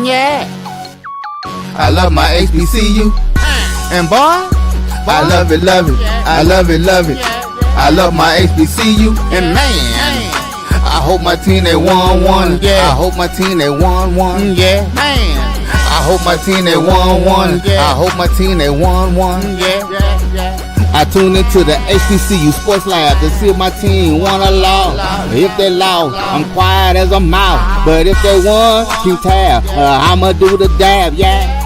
Yeah. I love my HBCU. And boy, I love it, love it. I love it, love it. I love my HBCU. And man, I hope my team they won. Yeah. I hope my team they won. Yeah. Man. I hope my team they won. Yeah. I hope my team they won. Yeah. I tune into the HBCU Sports Lab to see if my team won or lost. If they lost, I'm quiet as a mouse. But if they won, keep tab. I'ma do the dab, yeah.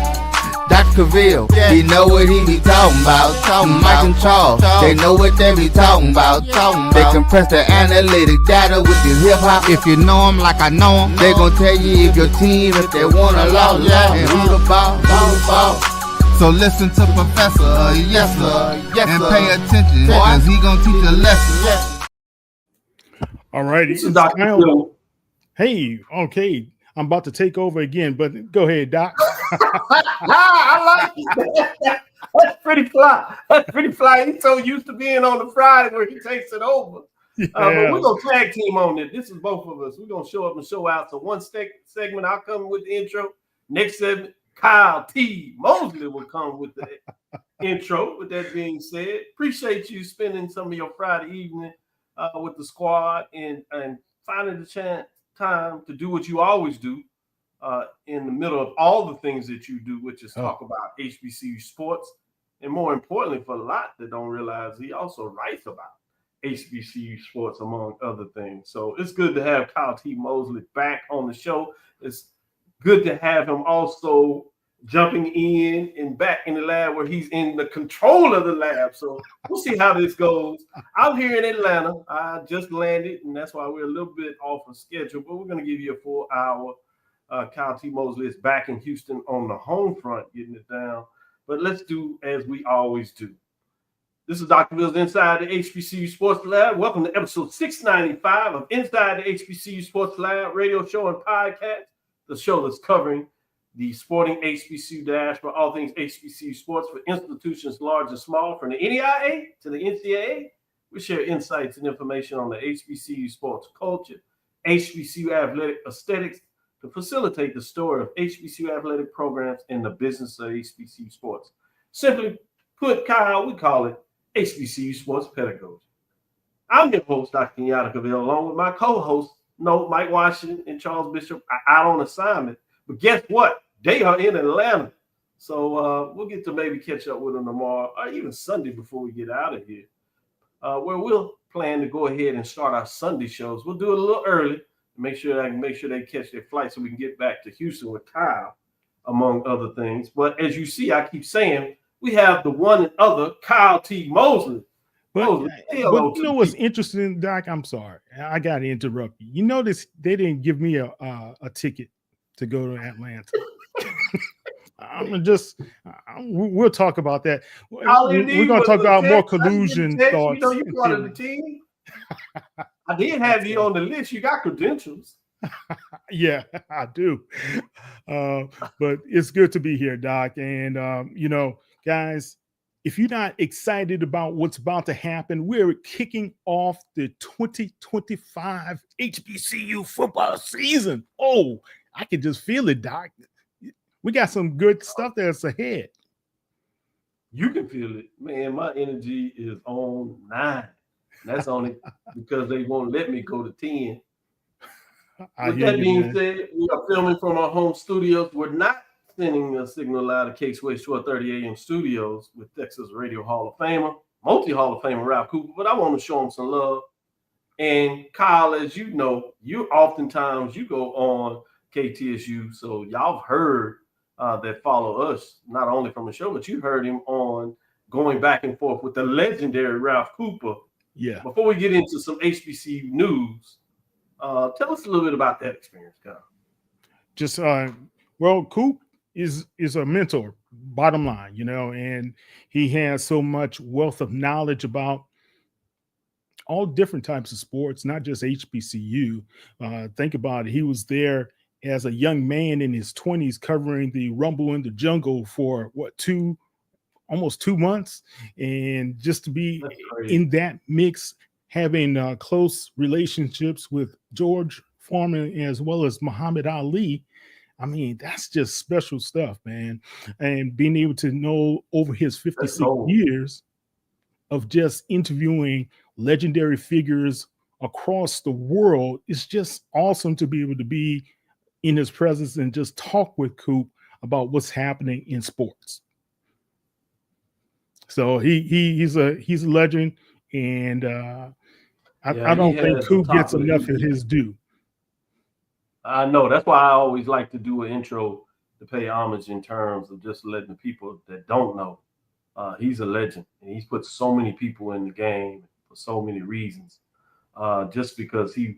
Dr. Cavil, he know what he be talking about. Mike and Charles, they know what they be talking about. They compress the analytic data with the hip hop. If you know them like I know them, they gon' tell you if your team, if they won or lost, and who the ball. So listen to Professor, yes sir, and pay attention, cause he gon' teach a lesson. All righty. This is Dr. Phil. Hey, okay. I'm about to take over again, but go ahead, Doc. I like it. That's pretty fly. That's pretty fly. He's so used to being on the Friday where he takes it over. Yeah. But we're going to tag team on it. This is both of us. We're going to show up and show out. So one segment, I'll come with the intro. Next segment, Kyle T. Mosley will come with the intro. With that being said, appreciate you spending some of your Friday evening with the squad and finding the time to do what you always do in the middle of all the things that you do, which is talk about HBCU sports. And more importantly, for a lot that don't realize, he also writes about HBCU sports, among other things. So it's good to have Kyle T. Mosley back on the show. It's good to have him also jumping in and back in the lab where he's in the control of the lab. So we'll see how this goes. I'm here in Atlanta. I just landed, and that's why we're a little bit off of schedule, but we're going to give you a full hour. Kyle T. Mosley is back in Houston on the home front, getting it down. But let's do as we always do. This is Dr. Phil's Inside the HBCU Sports Lab. Welcome to episode 695 of Inside the HBCU Sports Lab radio show and podcast, the show that's covering the sporting HBCU diaspora, all things HBCU sports for institutions large and small, from the NEIA to the NCAA. We share insights and information on the HBCU sports culture, HBCU athletic aesthetics, to facilitate the story of HBCU athletic programs in the business of HBCU sports. Simply put, Kyle, we call it HBCU sports pedagogy. I'm your host, Dr. Cavil, along with my co-hosts, Mike Washington and Charles Bishop, are out on assignment. But guess what? They are in Atlanta. So we'll get to maybe catch up with them tomorrow or even Sunday before we get out of here, where we'll plan to go ahead and start our Sunday shows. We'll do it a little early to make sure they catch their flight so we can get back to Houston with Kyle, among other things. But as you see, I keep saying, we have the one and other Kyle T. Mosley. But you know what's interesting, Doc? I'm sorry. I got to interrupt you. You notice they didn't give me a ticket to go to Atlanta. We'll talk about that. We're going to talk about more collusion thoughts. You know, you part of the team. I did have you on the list. You got credentials. Yeah, I do. But it's good to be here, Doc. And, guys, if you're not excited about what's about to happen, we're kicking off the 2025 HBCU football season. Oh, I can just feel it, Doc. We got some good stuff that's ahead. You can feel it. Man, my energy is on 9. That's only because they won't let me go to 10. With that being said, we are filming from our home studios. We're not sending a signal out of K-Sway 1230 AM studios with Texas Radio Hall of Famer, multi-Hall of Famer Ralph Cooper, but I want to show him some love. And Kyle, as you know, you go on KTSU, so y'all have heard that follow us, not only from the show, but you heard him on going back and forth with the legendary Ralph Cooper. Yeah. Before we get into some HBCU news, tell us a little bit about that experience, Kyle. Just, Coop is a mentor, bottom line, and he has so much wealth of knowledge about all different types of sports, not just HBCU. Think about it. He was there as a young man in his 20s covering the Rumble in the Jungle for almost 2 months. And just to be in that mix, having close relationships with George Foreman as well as Muhammad Ali, I mean, that's just special stuff, man. And being able to know over his That's 56 gold. years of just interviewing legendary figures across the world, it's just awesome to be able to be in his presence and just talk with Coop about what's happening in sports. So he's a legend, and Yeah, I he don't think has the Coop top gets of the enough of industry. his due. I know. That's why I always like to do an intro to pay homage in terms of just letting the people that don't know. He's a legend, and he's put so many people in the game for so many reasons. Just because he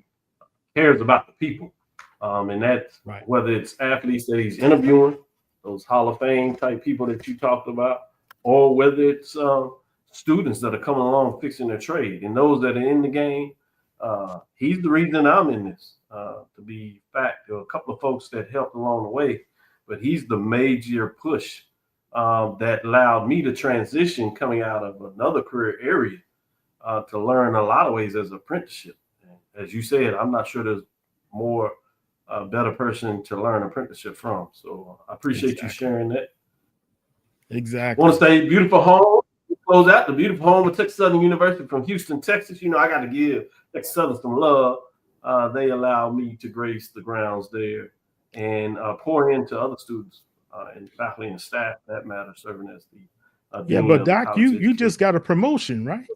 cares about the people, and that's Right. whether it's athletes that he's interviewing, those Hall of Fame type people that you talked about, or whether it's students that are coming along fixing their trade, and those that are in the game. He's the reason I'm in this. To be fact, there were a couple of folks that helped along the way, but he's the major push that allowed me to transition coming out of another career area to learn a lot of ways as an apprenticeship. As you said, I'm not sure there's more better person to learn apprenticeship from. So I appreciate you Exactly. sharing that. Want Exactly. to say beautiful home? Close out the beautiful home of Texas Southern University from Houston, Texas. You know, I got to give Texas Southern some love. They allow me to grace the grounds there and pour into other students and faculty and staff, for that matter, serving as the Yeah, dean but of the Doc, college you education. just got a promotion, right?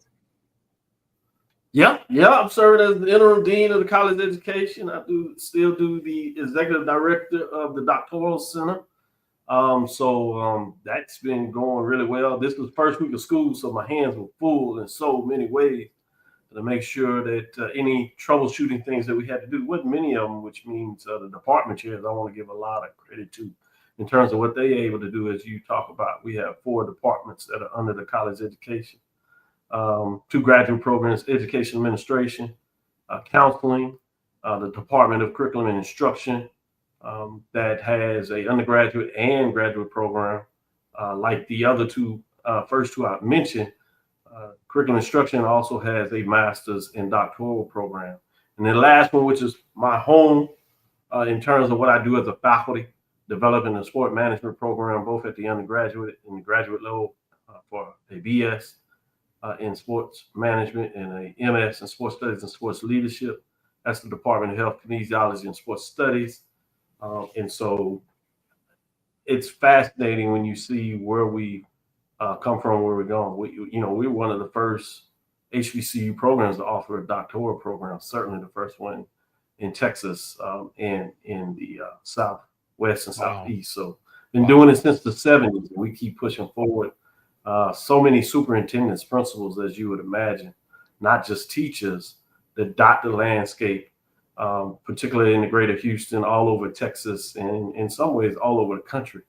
Yeah, yeah. I'm serving as the interim dean of the college education. I still do the executive director of the doctoral center. So that's been going really well. This was the first week of school, so my hands were full in so many ways to make sure that any troubleshooting things that we had to do, wasn't many of them, which means the department chairs, I want to give a lot of credit to in terms of what they're able to do. As you talk about, we have 4 departments that are under the college education, 2 graduate programs, education administration, counseling, the Department of Curriculum and Instruction, that has a undergraduate and graduate program, like the other 2, first 2 I mentioned. Curriculum instruction also has a master's and doctoral program. And the last one, which is my home in terms of what I do as a faculty, developing a sport management program, both at the undergraduate and the graduate level for a BS in sports management and a MS in sports studies and sports leadership. That's the Department of Health, Kinesiology, and Sports Studies. And so it's fascinating when you see where we come from, where we're going. We're one of the first HBCU programs to offer a doctoral program, certainly the first one in Texas and in the Southwest and Wow. Southeast. So been doing it since the 70s, and we keep pushing forward. So many superintendents, principals, as you would imagine, not just teachers, that dot the landscape, particularly in the greater Houston, all over Texas, and in some ways all over the country,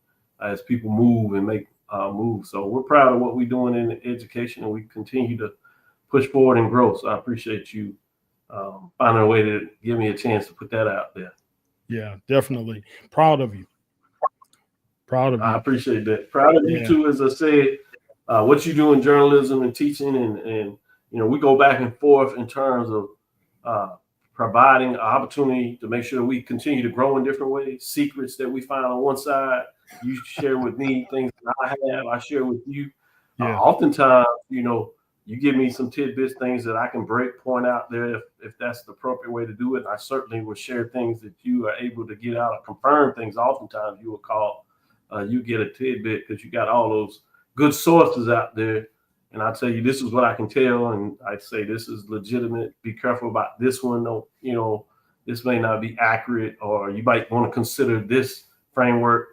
as people move and make moves. So we're proud of what we're doing in education, and we continue to push forward and grow. So I appreciate you finding a way to give me a chance to put that out there. Yeah, definitely. Proud of you. Proud of I you. appreciate that. Proud of you Yeah. too, as I said, what you do in journalism and teaching, and we go back and forth in terms of providing an opportunity to make sure we continue to grow in different ways. Secrets that we find on one side, you share with me things that I share with you. Yeah. Oftentimes, you give me some tidbits, things that I can point out there if that's the appropriate way to do it. I certainly will share things that you are able to get out or confirm things. Oftentimes, you will call, you get a tidbit because you got all those good sources out there. And I tell you, this is what I can tell, and I say this is legitimate. Be careful about this one. No, this may not be accurate, or you might want to consider this framework.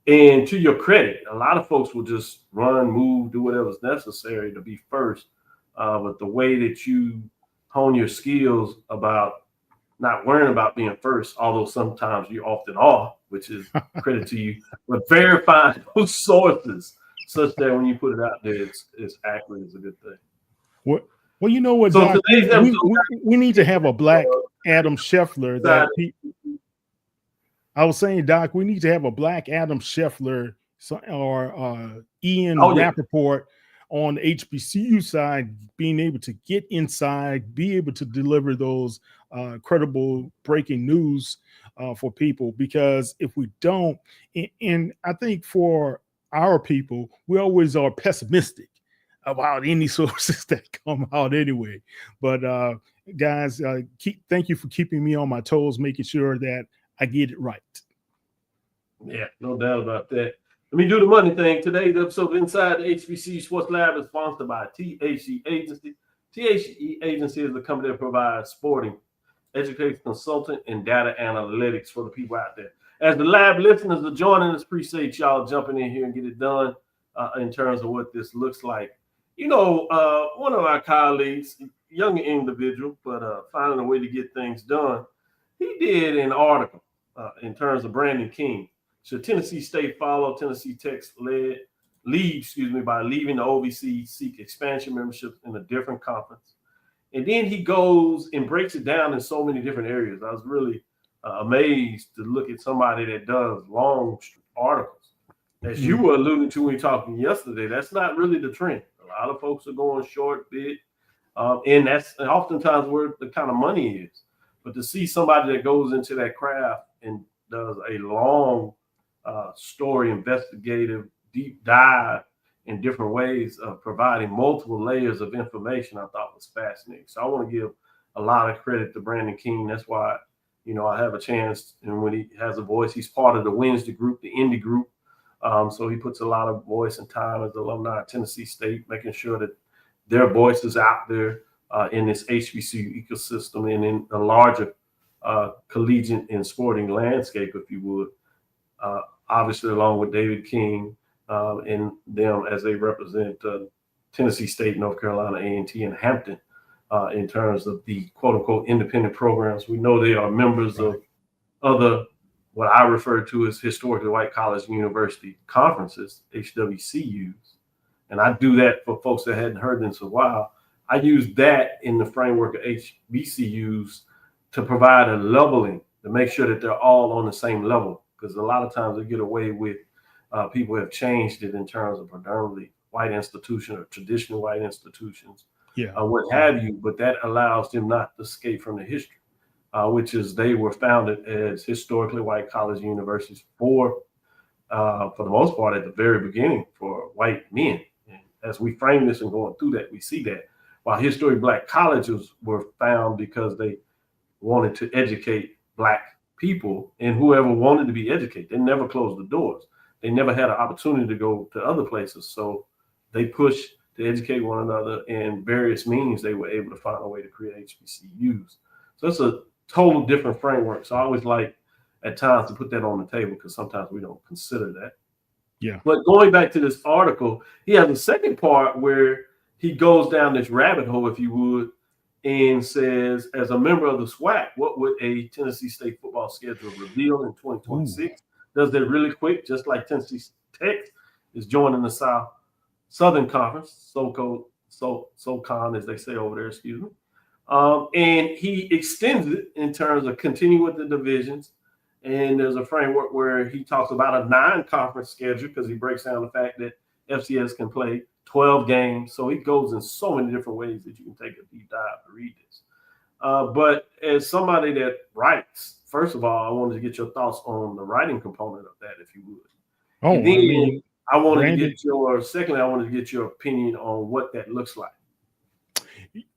And to your credit, a lot of folks will just run, move, do whatever's necessary to be first. But the way that you hone your skills about not worrying about being first, although sometimes you often are, which is credit to you, but verifying those sources such that when you put it out there, it's accurate is a good thing. Well, you know what, So Doc? today's episode, We need to have a black Adam Scheffler I was saying, Doc, we need to have a black Adam Scheffler or Ian Rappaport on the HBCU side, being able to get inside, be able to deliver those credible breaking news for people, because if we don't, and I think for our people, we always are pessimistic about any sources that come out anyway. But guys, thank you for keeping me on my toes, making sure that I get it right. Yeah, no doubt about that. Let me do the money thing. Today's episode of Inside the HBCU Sports Lab is sponsored by THE Agency. THE Agency is the company that provides sporting, education consultant, and data analytics for the people out there. As the lab listeners are joining us, appreciate y'all jumping in here and get it done in terms of what this looks like. You know, one of our colleagues, young individual, but finding a way to get things done, he did an article in terms of Brandon King. Should Tennessee State follow Tennessee Tech's lead, by leaving the OVC, seek expansion membership in a different conference? And then he goes and breaks it down in so many different areas. I was really amazed to look at somebody that does long articles. As you were alluding to when we were talking yesterday, that's not really the trend. A lot of folks are going short bit, and that's oftentimes where the kind of money is. But to see somebody that goes into that craft and does a long story, investigative, deep dive in different ways of providing multiple layers of information, I thought was fascinating. So I want to give a lot of credit to Brandon King. That's why, you know, I have a chance, and when he has a voice, he's part of the Wednesday group, the indie group. So he puts a lot of voice and time as alumni of Tennessee State, making sure that their voice is out there in this HBCU ecosystem and in a larger collegiate and sporting landscape, if you would. Obviously, along with David King and them as they represent Tennessee State, North Carolina, A&T, and Hampton in terms of the quote-unquote independent programs. We know they are members of other, what I refer to as historically white college and university conferences, HWCUs. And I do that for folks that hadn't heard this in a while. I use that in the framework of HBCUs to provide a leveling, to make sure that they're all on the same level. Because a lot of times they get away with people have changed it in terms of predominantly white institutions or traditional white institutions, what have you. But that allows them not to escape from the history, which is they were founded as historically white college universities for the most part at the very beginning for white men. And as we frame this and going through that, we see that while historic black colleges were found because they wanted to educate black people and whoever wanted to be educated. They never closed the doors. They never had an opportunity to go to other places. So they pushed to educate one another in various means. They were able to find a way to create HBCUs. So it's a total different framework. So I always like at times to put that on the table because sometimes we don't consider that. Yeah. But going back to this article, he has a second part where he goes down this rabbit hole, if you would, and says, as a member of the SWAC, what would a Tennessee State football schedule reveal in 2026? Does that really quick, just like Tennessee Tech is joining the Southern Conference, SoCon, as they say over there, excuse me. And he extends it in terms of continue with the divisions. And there's a framework where he talks about a 9-conference schedule because he breaks down the fact that FCS can play 12 games. So he goes in so many different ways that you can take a deep dive to read this. But as somebody that writes, first of all, I wanted to get your thoughts on the writing component of that, if you would. Oh, and then I wanted Brandon, to get your opinion on what that looks like.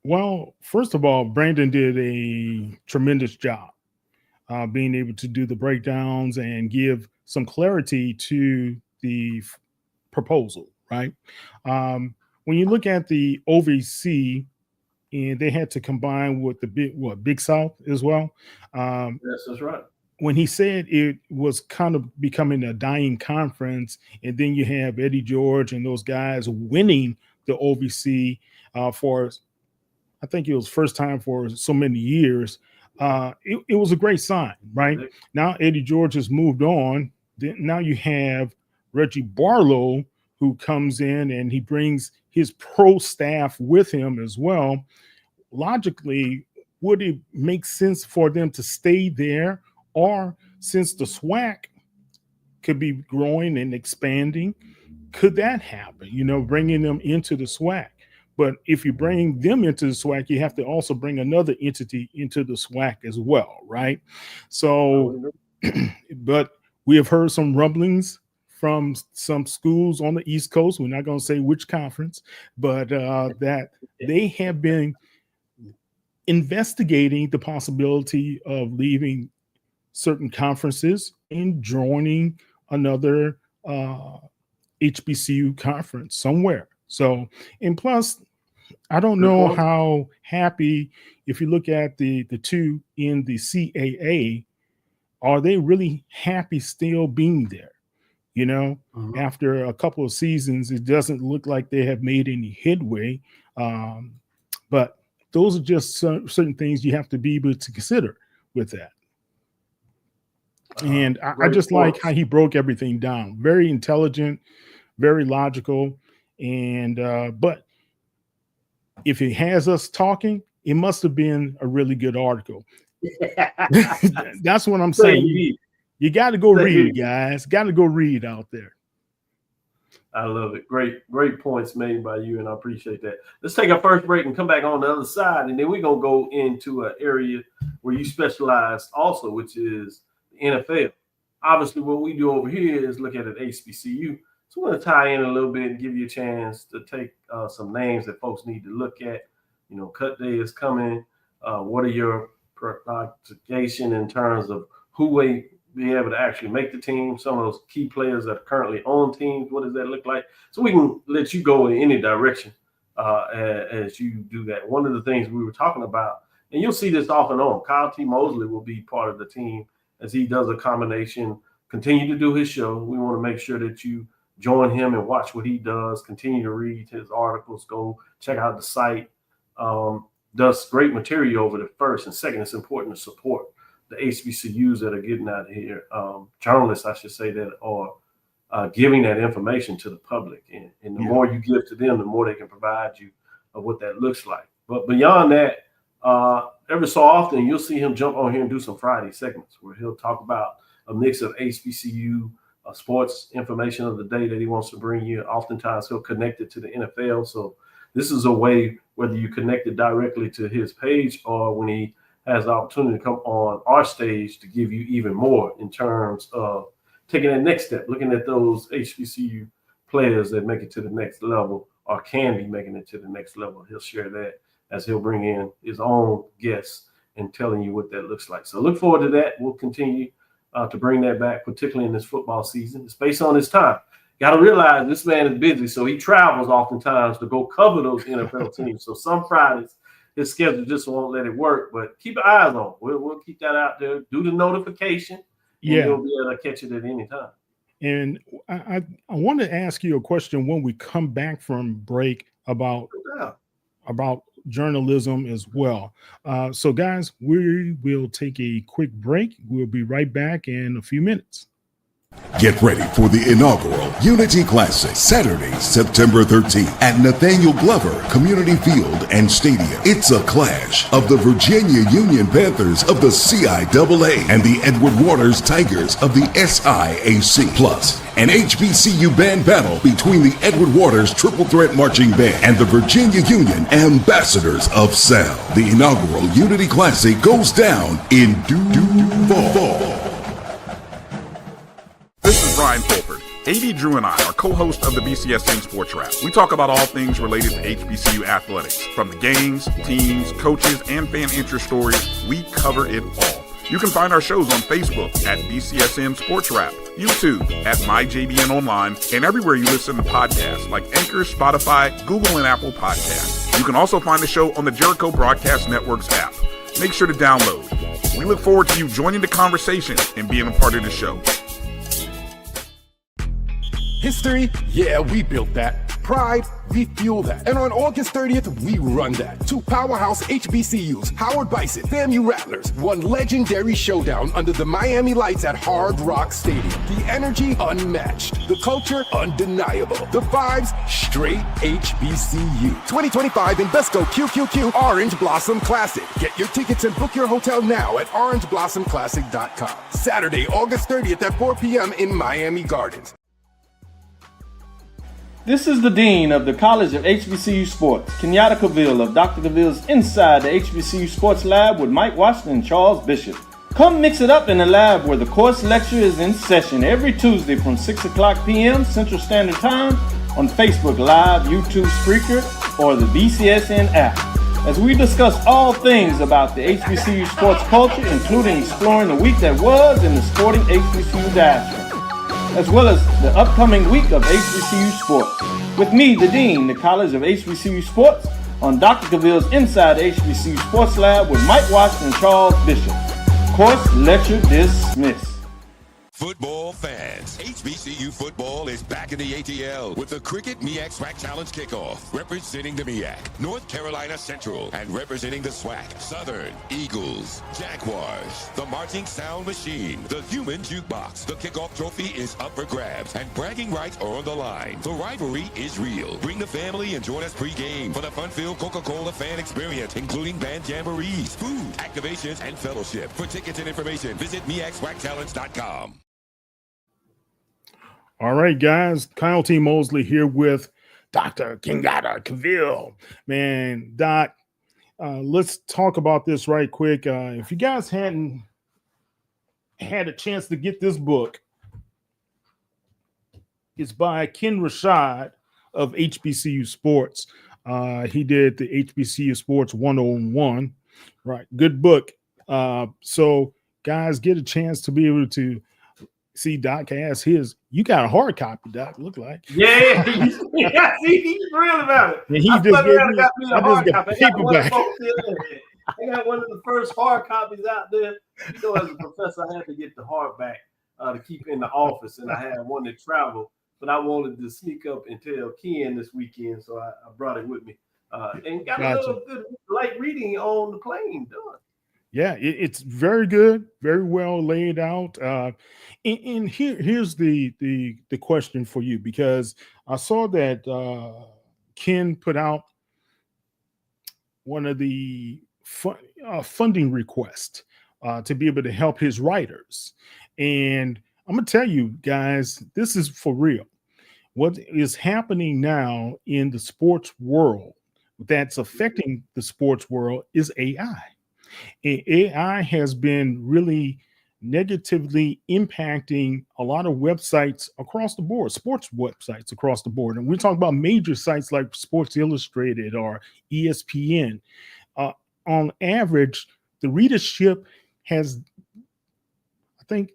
Well, first of all, Brandon did a tremendous job being able to do the breakdowns and give some clarity to the proposal, right? When you look at the OVC, and they had to combine with the Big South as well. Yes, that's right. When he said it was kind of becoming a dying conference, and then you have Eddie George and those guys winning the OVC for, I think it was first time for so many years. It was a great sign, right? Now Eddie George has moved on. Now you have Reggie Barlow, who comes in and he brings his pro staff with him as well. Logically, would it make sense for them to stay there? Or since the SWAC could be growing and expanding, could that happen? You know, bringing them into the SWAC. But if you bring them into the SWAC, you have to also bring another entity into the SWAC as well, right? So, but we have heard some rumblings from some schools on the East Coast. We're not going to say which conference, but that they have been investigating the possibility of leaving certain conferences and joining another HBCU conference somewhere. So, and plus, I don't know how happy, if you look at the two in the CAA, are they really happy still being there? You know, after a couple of seasons, it doesn't look like they have made any headway. But those are just certain things you have to be able to consider with that. And I just like how he broke everything down. Very intelligent, very logical. And but if it has us talking, it must have been a really good article. That's what I'm saying. You got to go read, guys. Got to go read out there. I love it. Great points made by you, and I appreciate that. Let's take our first break and come back on the other side, and then we're going to go into an area where you specialize also, which is the NFL. Obviously, what we do over here is look at an HBCU. So we're going to tie in a little bit and give you a chance to take some names that folks need to look at. You know, cut day is coming. What are your prognostication in terms of who will be able to actually make the team? Some of those key players that are currently on teams, what does that look like? So we can let you go in any direction as you do that. One of the things we were talking about, and you'll see this off and on, Kyle T. Mosley will be part of the team as he does a combination, continue to do his show. We want to make sure that you join him and watch what he does, continue to read his articles, go check out the site. Does great material over the first, and second, it's important to support the HBCUs that are getting out here, journalists, I should say, that are giving that information to the public. And the more you give to them, the more they can provide you of what that looks like. But beyond that, every so often, you'll see him jump on here and do some Friday segments where he'll talk about a mix of HBCU sports information of the day that he wants to bring you. Oftentimes, he'll connect it to the NFL. So this is a way, whether you connect it directly to his page or when he has the opportunity to come on our stage to give you even more in terms of taking that next step, looking at those HBCU players that make it to the next level or can be making it to the next level. He'll share that as he'll bring in his own guests and telling you what that looks like. So look forward to that. We'll continue to bring that back, particularly in this football season. It's based on his time. Got to realize this man is busy, so he travels oftentimes to go cover those NFL teams. So some Fridays, his schedule just won't let it work, but keep your eyes on. We'll keep that out there. Do the notification, and you'll be able to catch it at any time. And I want to ask you a question when we come back from break about journalism as well. So, guys, we will take a quick break. We'll be right back in a few minutes. Get ready for the inaugural Unity Classic, Saturday, September 13th at Nathaniel Glover Community Field and Stadium. It's a clash of the Virginia Union Panthers of the CIAA and the Edward Waters Tigers of the SIAC. Plus, an HBCU band battle between the Edward Waters Triple Threat Marching Band and the Virginia Union Ambassadors of Sound. The inaugural Unity Classic goes down in Duval. This is Brian Fulford. A.D. Drew and I are co-hosts of the BCSN Sports Wrap. We talk about all things related to HBCU athletics. From the games, teams, coaches, and fan interest stories, we cover it all. You can find our shows on Facebook at BCSN Sports Wrap, YouTube at MyJBN Online, and everywhere you listen to podcasts like Anchor, Spotify, Google, and Apple Podcasts. You can also find the show on the Jericho Broadcast Network's app. Make sure to download. We look forward to you joining the conversation and being a part of the show. History? Yeah, we built that. Pride? We fuel that. And on August 30th, we run that. Two powerhouse HBCUs, Howard Bison, FAMU Rattlers, one legendary showdown under the Miami lights at Hard Rock Stadium. The energy unmatched. The culture undeniable. The vibes straight HBCU. 2025 Invesco QQQ Orange Blossom Classic. Get your tickets and book your hotel now at orangeblossomclassic.com. Saturday, August 30th at 4 p.m. in Miami Gardens. This is the Dean of the College of HBCU Sports, Kenyatta Cavil of Dr. Cavill's Inside the HBCU Sports Lab with Mike Washington and Charles Bishop. Come mix it up in the lab where the course lecture is in session every Tuesday from 6 o'clock p.m. Central Standard Time on Facebook Live, YouTube Spreaker, or the BCSN app, as we discuss all things about the HBCU sports culture, including exploring the week that was in the sporting HBCU diaspora, as well as the upcoming week of HBCU sports. With me, the Dean, the College of HBCU Sports, on Dr. Cavill's Inside the HBCU Sports Lab with Mike Washington and Charles Bishop. Course lecture dismissed. Football fans, HBCU football is back in the ATL with the Cricket MEAC SWAC Challenge Kickoff. Representing the MEAC, North Carolina Central, and representing the SWAC, Southern Eagles, Jaguars, the Marching Sound Machine, the Human Jukebox. The kickoff trophy is up for grabs, and bragging rights are on the line. The rivalry is real. Bring the family and join us pre-game for the fun-filled Coca-Cola fan experience, including band jamborees, food, activations, and fellowship. For tickets and information, visit MEACSWACChallenge.com. All right, guys. Kyle T. Mosley here with Dr. Kenyatta Cavil. Man, Doc, let's talk about this right quick. If you guys hadn't had a chance to get this book, it's by Ken Rashad of HBCU Sports. He did the HBCU Sports 101. Right, good book. So, guys, get a chance to be able to see Doc has his. You got a hard copy, Doc. Look like. Yeah, he's real about it. And he just gave me, a hard copy. Paperback. I got one of the first hard copies out there. You know, as a professor, I had to get the hardback to keep in the office, and I had one that traveled, but I wanted to sneak up and tell Ken this weekend, so I brought it with me and got a little good light reading on the plane done. Yeah, it's very good, very well laid out. And here's the question for you, because I saw that Ken put out one of the funding requests to be able to help his writers. And I'm going to tell you guys, this is for real. What is happening now in the sports world that's affecting the sports world is AI. AI has been really negatively impacting a lot of websites across the board, sports websites across the board. And we're talking about major sites like Sports Illustrated or ESPN. On average, the readership has, I think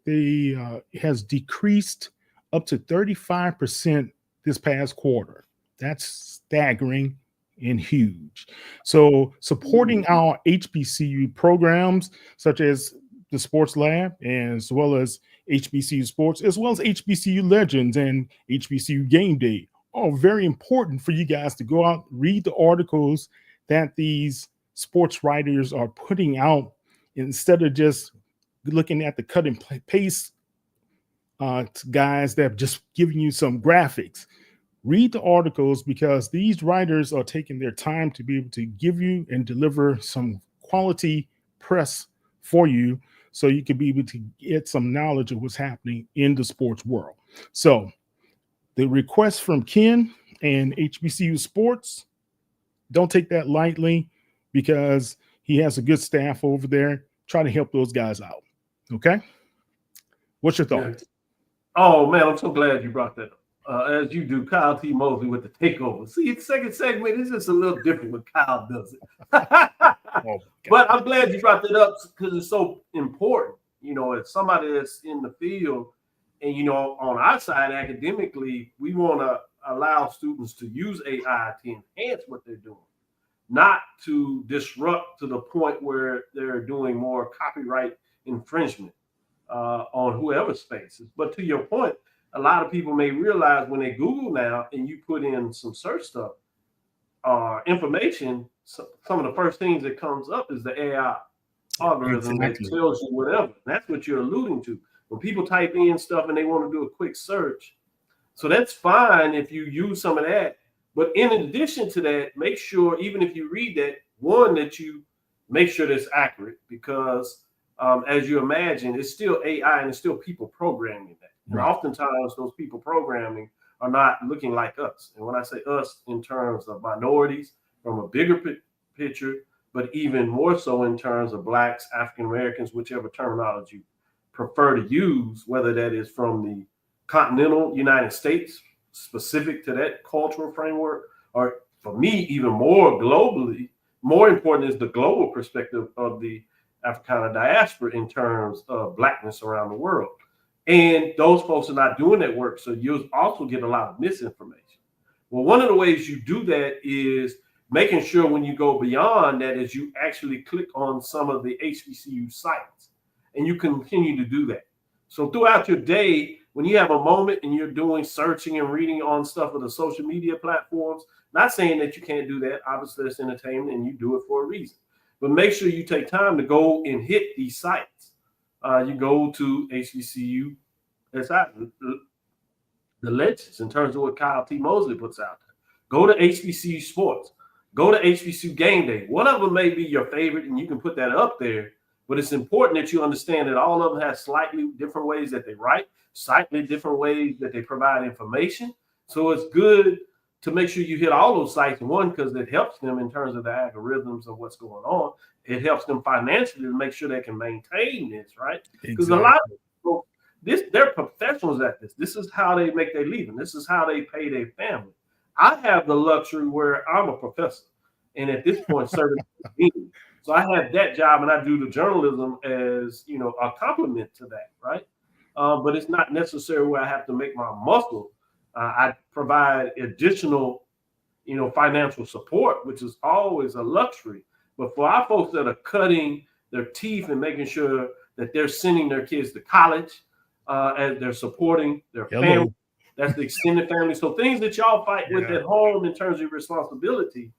has decreased up to 35% this past quarter. That's staggering and huge. So supporting our HBCU programs, such as the Sports Lab, and as well as HBCU Sports, as well as HBCU Legends and HBCU Game Day, are very important for you guys to go out, read the articles that these sports writers are putting out, instead of just looking at the cut and paste guys that are just giving you some graphics. Read the articles, because these writers are taking their time to be able to give you and deliver some quality press for you, so you can be able to get some knowledge of what's happening in the sports world. So the request from Ken and HBCU Sports, don't take that lightly, because he has a good staff over there. Try to help those guys out. Okay? What's your thoughts? Oh, man, I'm so glad you brought that up. As you do, Kyle T. Mosley with the takeover. See, the second segment is just a little different when Kyle does it. But I'm glad you brought that up, because it's so important. You know, as somebody that's in the field, and, you know, on our side, academically, we want to allow students to use AI to enhance what they're doing, not to disrupt to the point where they're doing more copyright infringement on whoever's spaces. But to your point, a lot of people may realize when they Google now and you put in some search stuff or information, some of the first things that comes up is the AI algorithm that tells you whatever. And that's what you're alluding to. When people type in stuff and they want to do a quick search, so that's fine if you use some of that. But in addition to that, make sure, even if you read that, one, that you make sure that's accurate, because as you imagine, it's still AI and it's still people programming that. And oftentimes those people programming are not looking like us. And when I say us in terms of minorities from a bigger picture, but even more so in terms of blacks, African Americans, whichever terminology you prefer to use, whether that is from the continental United States, specific to that cultural framework, or for me, even more globally, more important is the global perspective of the Africana diaspora in terms of blackness around the world. And those folks are not doing that work. So you'll also get a lot of misinformation. Well, one of the ways you do that is making sure when you go beyond that is you actually click on some of the HBCU sites, and you continue to do that. So throughout your day, when you have a moment and you're doing searching and reading on stuff with the social media platforms, not saying that you can't do that. Obviously, it's entertainment and you do it for a reason. But make sure you take time to go and hit these sites. You go to HBCU, the legends in terms of what Kyle T. Mosley puts out there. Go to HBCU Sports. Go to HBCU Game Day. One of them may be your favorite, and you can put that up there. But it's important that you understand that all of them have slightly different ways that they write, slightly different ways that they provide information. So it's good to make sure you hit all those sites. One, because it helps them in terms of the algorithms of what's going on. It helps them financially to make sure they can maintain this, right? Because a lot of people, they're professionals at this. This is how they make their living. This is how they pay their family. I have the luxury where I'm a professor, and at this point, serving. So I have that job, and I do the journalism as, you know, a complement to that, right? But it's not necessarily where I have to make my muscle. I provide additional, you know, financial support, which is always a luxury. But for our folks that are cutting their teeth and making sure that they're sending their kids to college, and they're supporting their family, that's the extended family. So things that y'all fight with at home in terms of responsibility,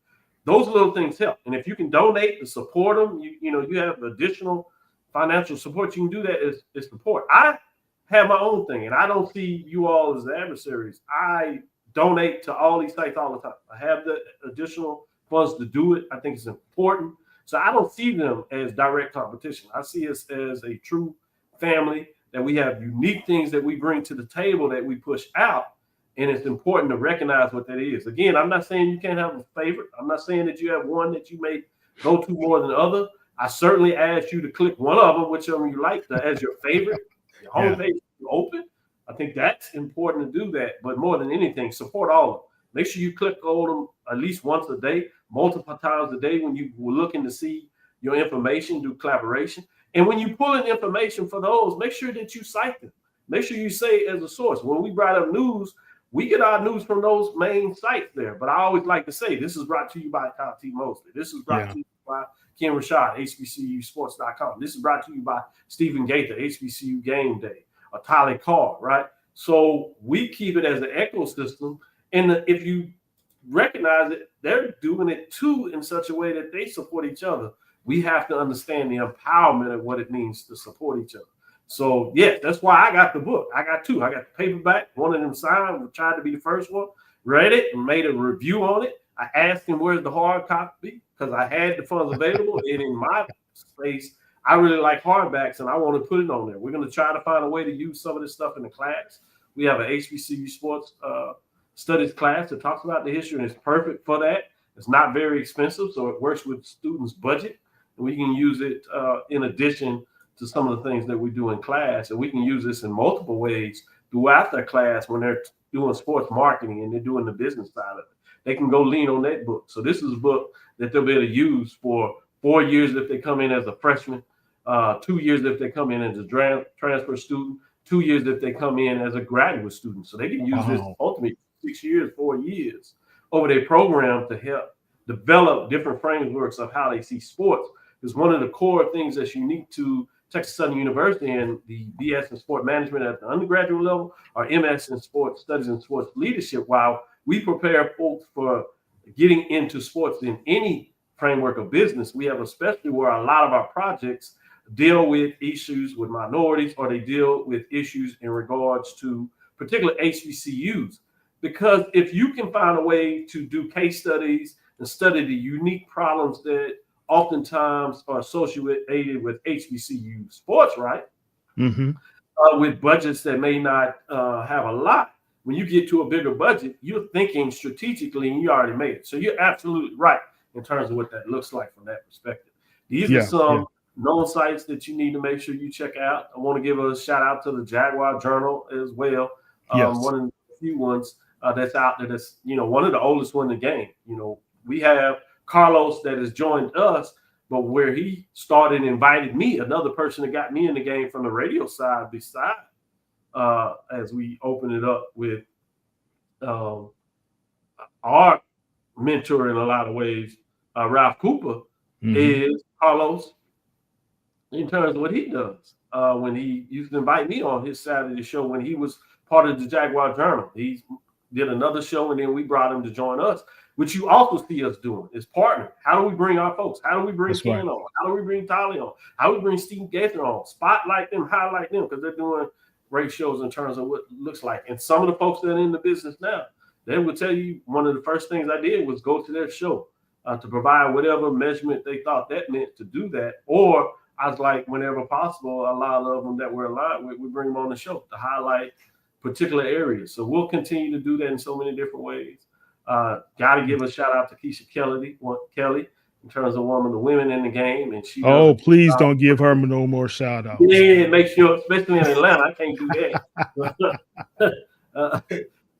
those little things help. And if you can donate to support them, you know, you have additional financial support, you can do that as support. I have my own thing, and I don't see you all as adversaries. I donate to all these sites all the time. I have the additional funds to do it. I think it's important. So I don't see them as direct competition. I see us as a true family, that we have unique things that we bring to the table that we push out. And it's important to recognize what that is. Again, I'm not saying you can't have a favorite. I'm not saying that you have one that you may go to more than other. I certainly ask you to click one of them, whichever you like, as your favorite. Your homepage is open. I think that's important to do that. But more than anything, support all of them. Make sure you click on them at least once a day, multiple times a day when you were looking to see your information, do collaboration. And when you pull in information for those, make sure that you cite them. Make sure you say it as a source. When we brought up news, we get our news from those main sites there. But I always like to say, this is brought to you by Kyle T. Mosley. This is brought to you by Ken Rashad, HBCUsports.com. This is brought to you by Stephen Gaither, HBCU Game Day, or Tyler Carr, right? So we keep it as an ecosystem. And if you recognize it, they're doing it too in such a way that they support each other. We have to understand the empowerment of what it means to support each other. So, yes, that's why I got the book. I got two. I got the paperback, one of them signed, tried to be the first one, read it and made a review on it. I asked him where's the hard copy because I had the funds available. And in my space, I really like hardbacks and I want to put it on there. We're going to try to find a way to use some of this stuff in the class. We have an HBCU sports studies class that talks about the history, and it's perfect for that. It's not very expensive, so it works with students' budget. And we can use it in addition to some of the things that we do in class. And we can use this in multiple ways throughout their class when they're doing sports marketing and they're doing the business side of it. They can go lean on that book. So this is a book that they'll be able to use for 4 years if they come in as a freshman, 2 years if they come in as a transfer student, 2 years if they come in as a graduate student. So they can use this ultimately 6 years, 4 years over their program to help develop different frameworks of how they see sports. Because one of the core things that's unique to Texas Southern University and the BS in sport management at the undergraduate level, or MS in sports studies and sports leadership, while we prepare folks for getting into sports in any framework of business, we have especially where a lot of our projects deal with issues with minorities, or they deal with issues in regards to particular HBCUs. Because if you can find a way to do case studies and study the unique problems that oftentimes are associated with HBCU sports, right? With budgets that may not have a lot. when you get to a bigger budget, you're thinking strategically and you already made it. So you're absolutely right in terms of what that looks like from that perspective. These are some known sites that you need to make sure you check out. I want to give a shout out to the Jaguar Journal as well. One of the few ones that's out there that's, one of the oldest one in the game. We have Carlos that has joined us, but where he started and invited me, another person that got me in the game from the radio side beside as we open it up with our mentor in a lot of ways, Ralph Cooper, is Carlos in terms of what he does. When he used to invite me on his side of the show when he was part of the Jaguar Journal. He did another show, and then we brought him to join us, which you also see us doing is partner. How do we bring our folks? How do we bring Ken on? How do we bring Tolly on? How do we bring Steve Gaither on? Spotlight them, highlight them, because they're doing great shows in terms of what it looks like. And some of the folks that are in the business now, they will tell you one of the first things I did was go to their show to provide whatever measurement they thought that meant to do that. Or I was like, whenever possible, a lot of them that we're aligned with, we bring them on the show to highlight particular areas. So we'll continue to do that in so many different ways. Got to give a shout out to Keisha Kelly in terms of one of the women in the game. And she please don't give her no more shout outs. Yeah, make sure, especially in Atlanta, I can't do that.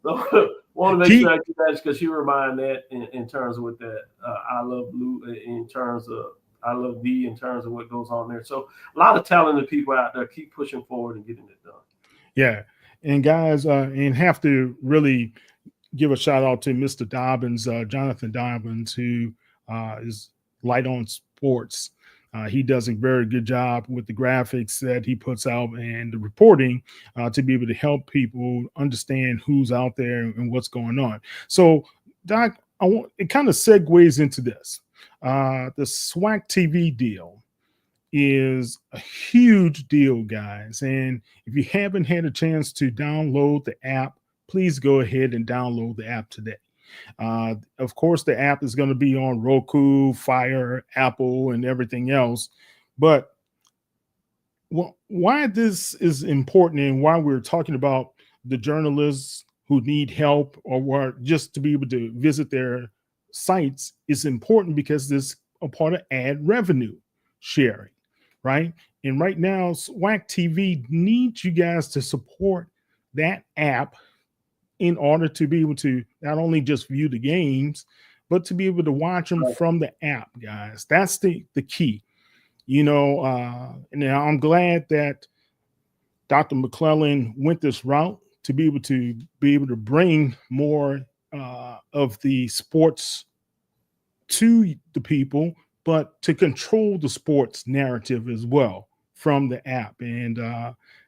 So want to make sure I do that because she remind that in terms of what that I love Blue in terms of I love V in terms of what goes on there. So a lot of talented people out there keep pushing forward and getting it done. Yeah. And guys, and have to really give a shout out to Mr. Dobbins, Jonathan Dobbins, who is Light on Sports. He does a very good job with the graphics that he puts out and the reporting to be able to help people understand who's out there and what's going on. So, Doc, it kind of segues into this. The SWAC TV deal is a huge deal, guys. And if you haven't had a chance to download the app, please go ahead and download the app today. Of course, the app is going to be on Roku, Fire, Apple, and everything else. But why this is important and why we're talking about the journalists who need help or just to be able to visit their sites is important because this is a part of ad revenue sharing, right? And right now, SWAC TV needs you guys to support that app in order to be able to not only just view the games, but to be able to watch them from the app, guys. That's the key. And I'm glad that Dr. McClellan went this route to be able to bring more of the sports to the people, but to control the sports narrative as well from the app. And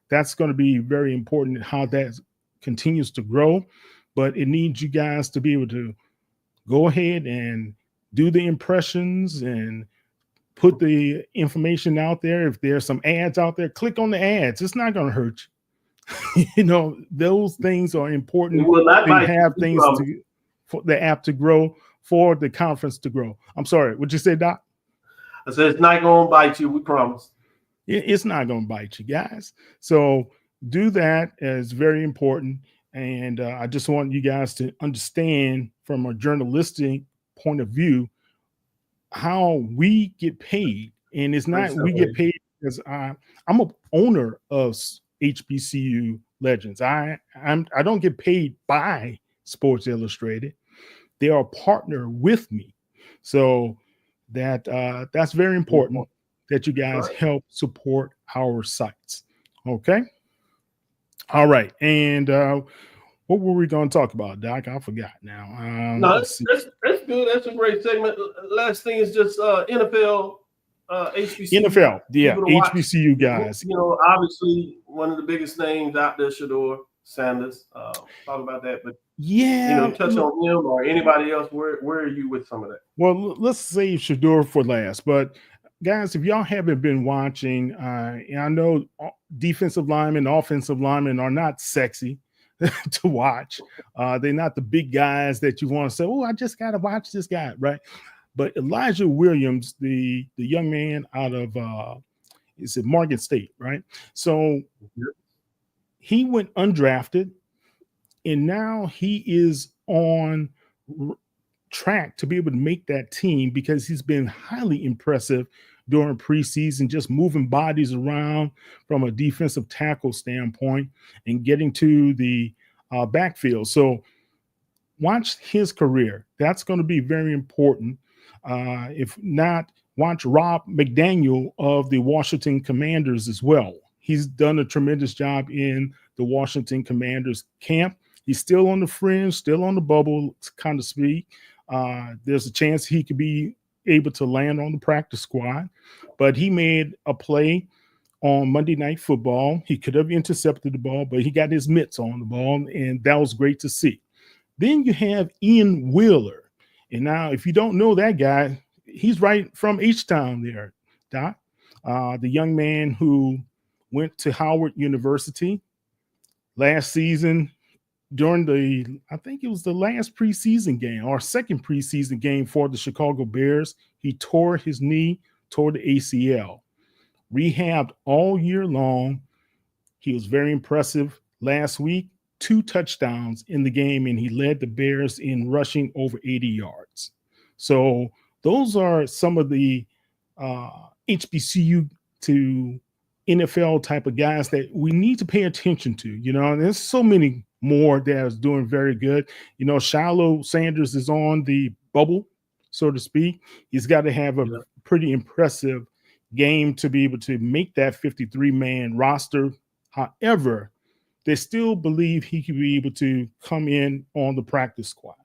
that's going to be very important how that continues to grow, but it needs you guys to be able to go ahead and do the impressions and put the information out there. If there's some ads out there, click on the ads. It's not going to hurt you. Those things are important to have things for the app to grow, for the conference to grow. I'm sorry, what'd you say, Doc? I said it's not going to bite you, we promise. It's not going to bite you, guys. So do that is very important. And I just want you guys to understand from a journalistic point of view how we get paid. And it's not we get paid because I'm an owner of HBCU Legends. I don't get paid by Sports Illustrated. They are a partner with me. So that's very important that you guys help support our sites. Okay. All right. And what were we going to talk about, Doc? I forgot now. No, that's good. That's a great segment. Last thing is just NFL, HBCU. NFL, yeah, HBCU guys. Obviously one of the biggest names out there, Shador Sanders. Talk about that, but touch on him or anybody else. Where are you with some of that? Well, let's save Shador for last. But guys, if y'all haven't been watching, and I know defensive linemen, offensive linemen are not sexy to watch. They're not the big guys that you want to say, oh, I just got to watch this guy, right? But Elijah Williams, the young man out of is it Morgan State, right? So he went undrafted. And now he is on track to be able to make that team because he's been highly impressive during preseason, just moving bodies around from a defensive tackle standpoint and getting to the backfield. So watch his career. That's going to be very important. If not, watch Rob McDaniel of the Washington Commanders as well. He's done a tremendous job in the Washington Commanders camp. He's still on the fringe, still on the bubble, kind of speak. There's a chance he could be able to land on the practice squad, but he made a play on Monday Night Football. He could have intercepted the ball, but he got his mitts on the ball, and that was great to see. Then you have Ian Wheeler. And now, if you don't know that guy, he's right from H-Town there, Doc. The young man who went to Howard University last season during I think it was the last preseason game or second preseason game for the Chicago Bears. He tore his knee, tore the ACL, rehabbed all year long. He was very impressive last week. 2 touchdowns in the game, and he led the Bears in rushing over 80 yards. So those are some of the HBCU to NFL type of guys that we need to pay attention to. And there's so many more that is doing very good. Shiloh Sanders is on the bubble, so to speak. He's got to have a pretty impressive game to be able to make that 53-man roster. However, they still believe he could be able to come in on the practice squad.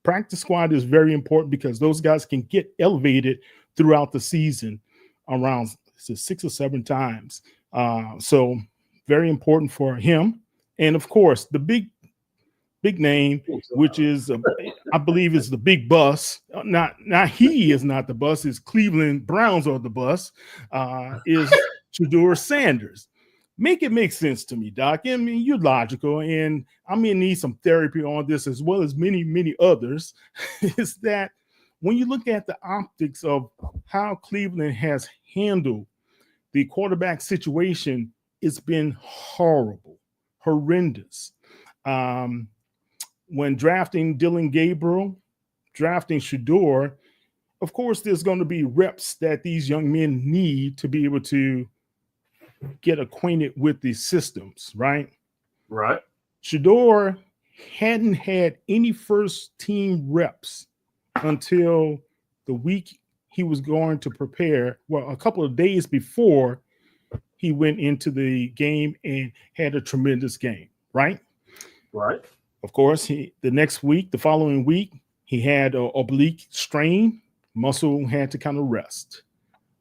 Practice squad is very important because those guys can get elevated throughout the season around 6 or 7 times. So very important for him. And of course, the big name, which is, I believe is the big bus. Not he is not the bus, is Cleveland Browns are the bus, is Shedeur Sanders. Make it make sense to me, Doc. I mean, you're logical, and I'm going to need some therapy on this as well as many, many others, is that when you look at the optics of how Cleveland has handled the quarterback situation, it's been horrible, horrendous. When drafting Dylan Gabriel, drafting Shedeur, of course, there's going to be reps that these young men need to be able to get acquainted with the systems, right? Right. Shedeur hadn't had any first team reps until the week he was going to prepare. Well, a couple of days before he went into the game and had a tremendous game, right? Right. Of course, the following week, he had an oblique strain. Muscle had to kind of rest.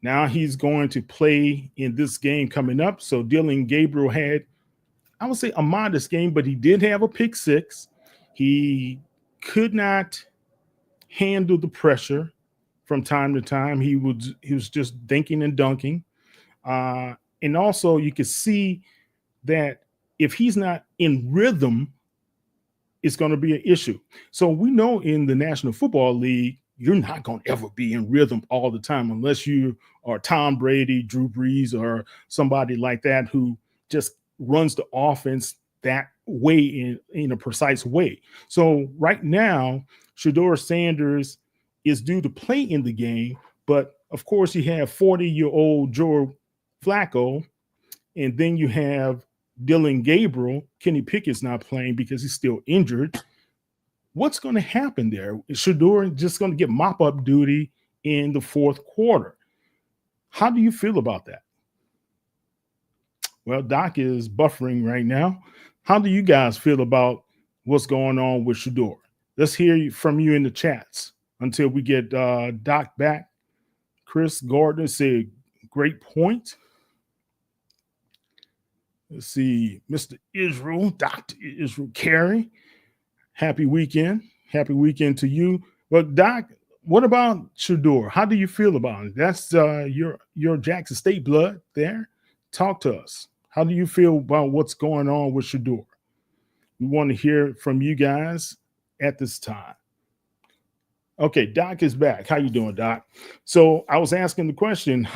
Now he's going to play in this game coming up. So Dylan Gabriel had, I would say, a modest game, but he did have a pick 6. He could not handle the pressure from time to time. He was just dinking and dunking. And also you could see that if he's not in rhythm, it's going to be an issue. So we know in the National Football League, you're not going to ever be in rhythm all the time unless you are Tom Brady, Drew Brees, or somebody like that who just runs the offense that way in a precise way. So right now, Shedeur Sanders is due to play in the game, but of course you have 40-year-old Joe Flacco, and then you have Dylan Gabriel. Kenny Pickett's not playing because he's still injured. What's going to happen there? Is Shedeur just going to get mop-up duty in the fourth quarter? How do you feel about that? Well, Doc is buffering right now. How do you guys feel about what's going on with Shedeur? Let's hear from you in the chats until we get Doc back. Chris Gardner said, great point. Let's see, Mr. Israel, Dr. Israel Carey. Happy weekend. Happy weekend to you. Well, Doc, what about Shedeur? How do you feel about it? That's your Jackson State blood there. Talk to us. How do you feel about what's going on with Shedeur? We want to hear from you guys at this time. Okay, Doc is back. How you doing, Doc? So I was asking the question,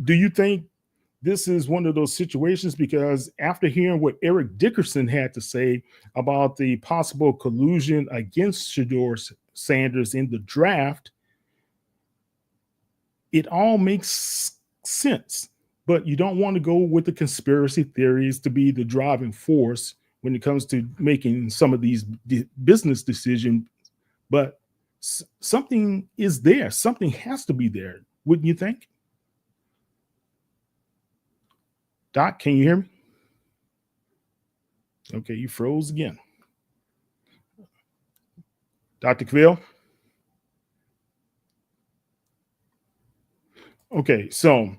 do you think this is one of those situations because after hearing what Eric Dickerson had to say about the possible collusion against Shedeur Sanders in the draft, it all makes sense. But you don't want to go with the conspiracy theories to be the driving force when it comes to making some of these business decisions. But something is there. Something has to be there, wouldn't you think? Doc, can you hear me? Okay, you froze again. Dr. Cavil? Okay, so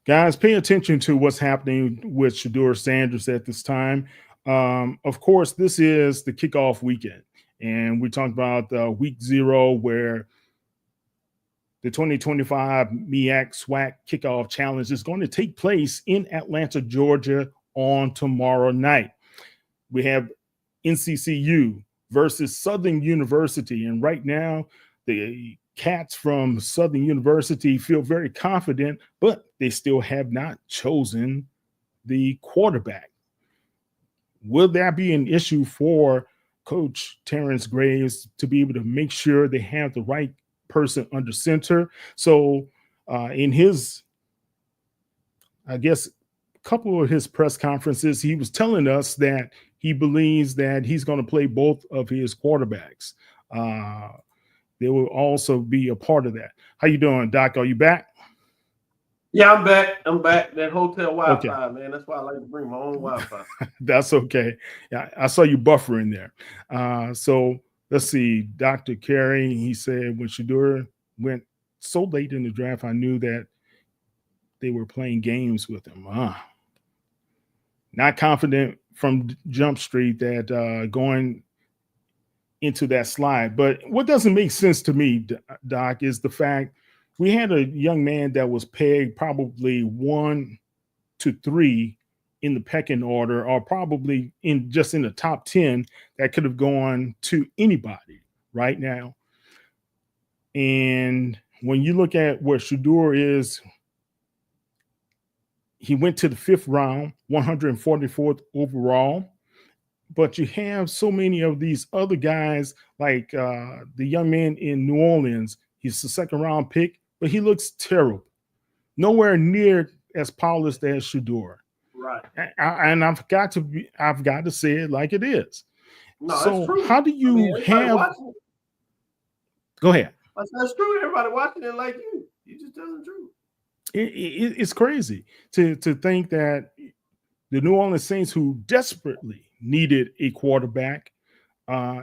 guys, pay attention to what's happening with Shedeur Sanders at this time. Of course, this is the kickoff weekend, and we talked about week 0 where the 2025 MEAC SWAC Kickoff Challenge is going to take place in Atlanta, Georgia on tomorrow night. We have NCCU versus Southern University, and right now the Cats from Southern University feel very confident, but they still have not chosen the quarterback. Will that be an issue for Coach Terrence Graves to be able to make sure they have the right person under center? So in his, I guess, couple of his press conferences, he was telling us that he believes that he's going to play both of his quarterbacks. They will also be a part of that. How you doing, Doc? Are you back? Yeah, I'm back. I'm back. That hotel Wi-Fi, Okay. man. That's why I like to bring my own Wi-Fi. That's okay. Yeah, I saw you buffering there. So let's see. Dr. Carey, he said when Shedeur went so late in the draft, I knew that they were playing games with him. Not confident from Jump Street that going into that slide. But what doesn't make sense to me, Doc, is the fact we had a young man that was pegged probably 1 to 3 in the pecking order, or probably in the top 10 that could have gone to anybody right now. And when you look at where Shedeur is, he went to the 5th round, 144th overall. But you have so many of these other guys, like the young man in New Orleans. He's the 2nd round pick, but he looks terrible. Nowhere near as polished as Shedeur. Right. And I've got to say it like it is. No, so that's true. how do you have? Go ahead. That's true. Everybody watching it like you. You just telling the truth. It's crazy to think that the New Orleans Saints, who desperately needed a quarterback,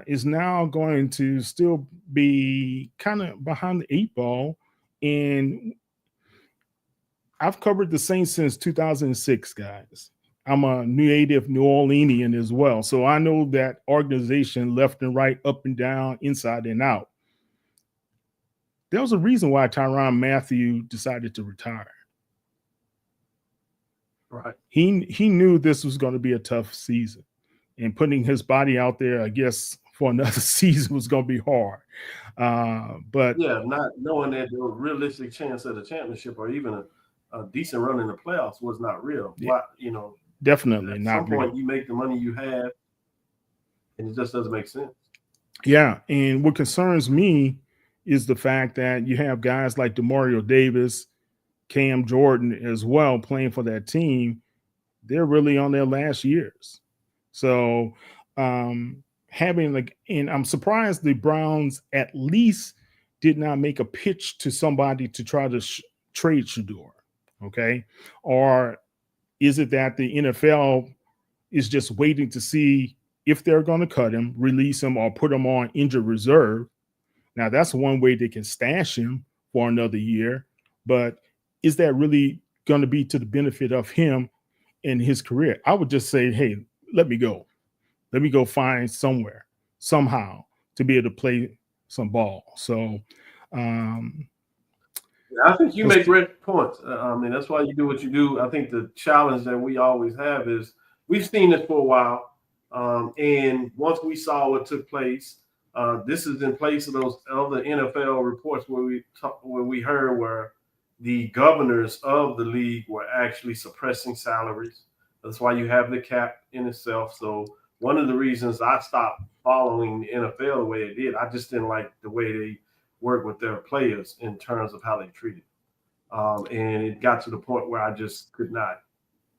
is now going to still be kind of behind the 8 ball. And I've covered the Saints since 2006, guys. I'm a native New Orleanian as well. So I know that organization left and right, up and down, inside and out. There was a reason why Tyrann Mathieu decided to retire. Right. He knew this was going to be a tough season, and putting his body out there, I guess, for another season was going to be hard. But yeah, not knowing that the realistic chance of the championship or even a decent run in the playoffs was not real. Yeah, definitely not real. At some point, you make the money you have, and it just doesn't make sense. Yeah, and what concerns me is the fact that you have guys like DeMario Davis, Cam Jordan as well playing for that team. They're really on their last years. So and I'm surprised the Browns at least did not make a pitch to somebody to try to trade Shedeur. Okay. Or is it that the NFL is just waiting to see if they're going to cut him, release him, or put him on injured reserve? Now, that's one way they can stash him for another year. But is that really going to be to the benefit of him in his career? I would just say, hey, let me go. Let me go find somewhere, somehow, to be able to play some ball. So I think you make great points. I mean, that's why you do what you do. I think the challenge that we always have is we've seen this for a while. And once we saw what took place, this is in place of those other NFL reports where we heard where the governors of the league were actually suppressing salaries. That's why you have the cap in itself. So one of the reasons I stopped following the NFL the way it did, I just didn't like the way they work with their players in terms of how they treated. And it got to the point where I just could not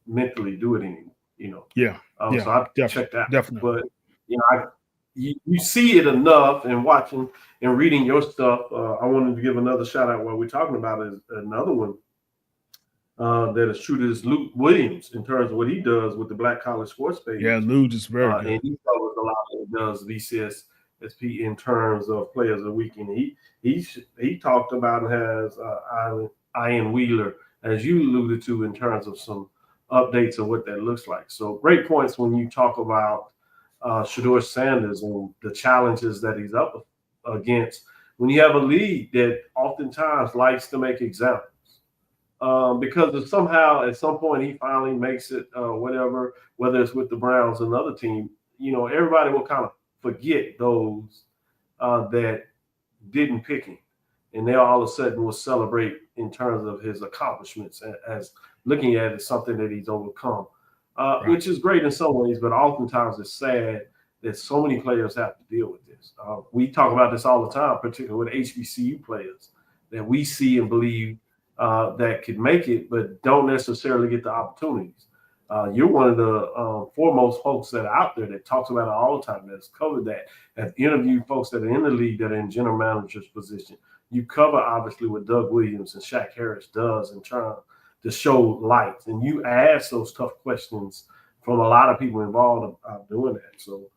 mentally do it anymore. Yeah. So I checked that. Definitely. But you see it enough and watching and reading your stuff. I wanted to give another shout out while we're talking about is another one that is true to is Luke Williams in terms of what he does with the Black College Sports page. Yeah, Luke is very good. And he covers a lot that he does VCSP in terms of players of the week. And he talked about and has Ian Wheeler, as you alluded to, in terms of some updates of what that looks like. So great points when you talk about Shedeur Sanders and the challenges that he's up against when you have a league that oftentimes likes to make examples. Because if somehow at some point he finally makes it, whether it's with the Browns or another team, everybody will kind of forget those that didn't pick him. And they all of a sudden will celebrate in terms of his accomplishments as looking at it as something that he's overcome, which is great in some ways, but oftentimes it's sad that so many players have to deal with this. We talk about this all the time, particularly with HBCU players that we see and believe that could make it, but don't necessarily get the opportunities. You're one of the foremost folks that are out there that talks about it all the time, that's covered that, have interviewed folks that are in the league that are in general manager's position. You cover, obviously, what Doug Williams and Shaq Harris does in trying to show light. And you ask those tough questions from a lot of people involved of doing that. So,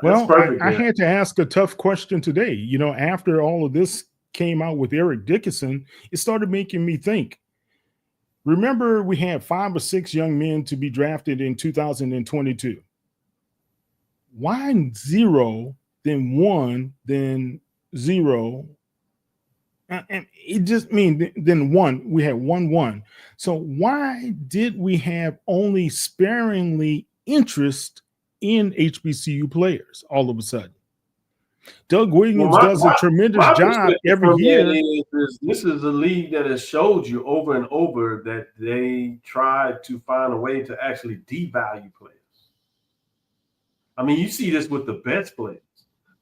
it's perfect. I had to ask a tough question today. After all of this came out with Eric Dickerson, it started making me think. Remember, we had 5 or 6 young men to be drafted in 2022. Why 0, then 1, then 0? And it just means then 1. We had 1-1. So why did we have only sparingly interest in HBCU players all of a sudden? Doug Williams does a tremendous job every year. This is a league that has showed you over and over that they try to find a way to actually devalue players. I mean, you see this with the best players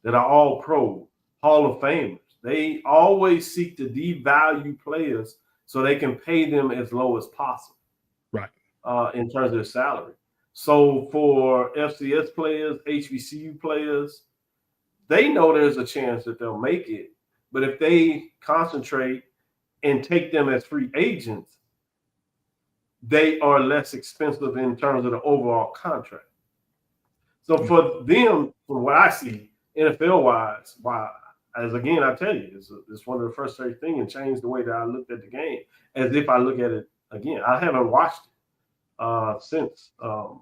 that are all pro, Hall of Famers. They always seek to devalue players so they can pay them as low as possible, right? In terms of their salary. So for FCS players, HBCU players, they know there's a chance that they'll make it. But if they concentrate and take them as free agents, they are less expensive in terms of the overall contract. So for them, from what I see, NFL-wise, as again, I tell you, it's one of the frustrating things and changed the way that I looked at the game as if I look at it again. I haven't watched it since. I'm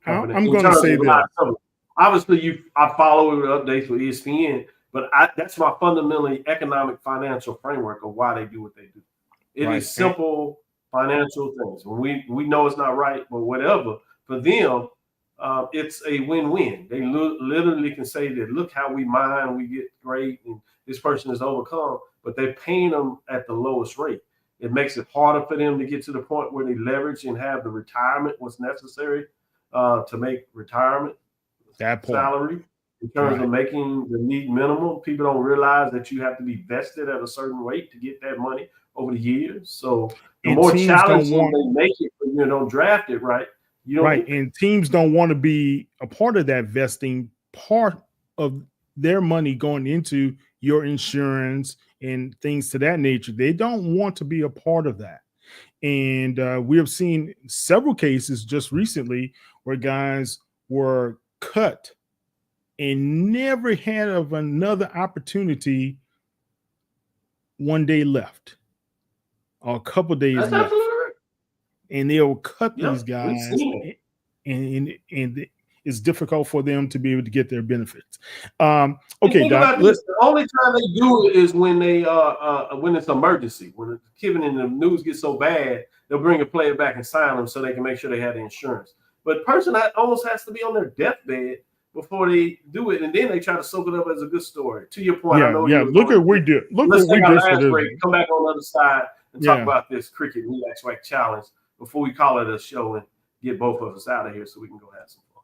going to say that. Obviously, I follow the updates with ESPN, but that's my fundamentally economic financial framework of why they do what they do. It is simple financial things. When we know it's not right, but whatever, for them, it's a win-win. They literally can say that, look how we mine, we get great, and this person is overcome, but they're paying them at the lowest rate. It makes it harder for them to get to the point where they leverage and have the retirement what's necessary to make retirement salary in terms of making the league minimum. People don't realize that you have to be vested at a certain rate to get that money over the years. So the more challenging they make it, but you don't draft it right. And teams don't want to be a part of that vesting, part of their money going into your insurance and things to that nature. They don't want to be a part of that. And we have seen several cases just recently where guys were cut and never had of another opportunity one day left or a couple days left. And they'll cut these guys, and it's difficult for them to be able to get their benefits. Okay, Doc. The only time they do it is when they when it's emergency. When Kevin and the news gets so bad, they'll bring a player back and sign them so they can make sure they have the insurance. But a person that almost has to be on their deathbed before they do it, and then they try to soak it up as a good story. To your point, Yeah, I know yeah. Look at what we did. Look Let's what we take our did for last this. break. Come back on the other side and talk Yeah. about this cricket MEAC SWAC challenge before we call it a show and get both of us out of here so we can go have some fun.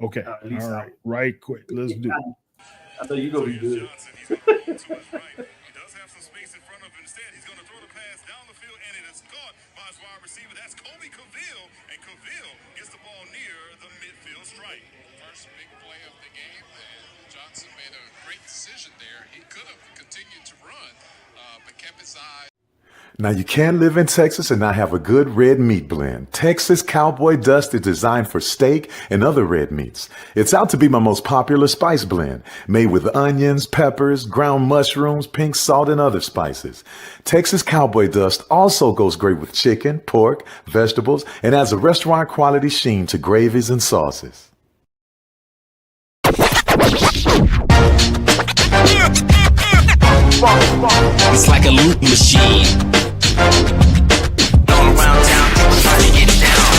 Okay. At least All right. Right quick. Let's do it. I know you're gonna be good. That's Cavil, and Cavil gets the ball near the midfield stripe. First big play of the game, and Johnson made a great decision there. He could have continued to run, but kept his eye. Now, you can live in Texas and not have a good red meat blend. Texas Cowboy Dust is designed for steak and other red meats. It's out to be my most popular spice blend, made with onions, peppers, ground mushrooms, pink salt, and other spices. Texas Cowboy Dust also goes great with chicken, pork, vegetables, and adds a restaurant quality sheen to gravies and sauces. It's like a loop machine. All around town, people trying to get down.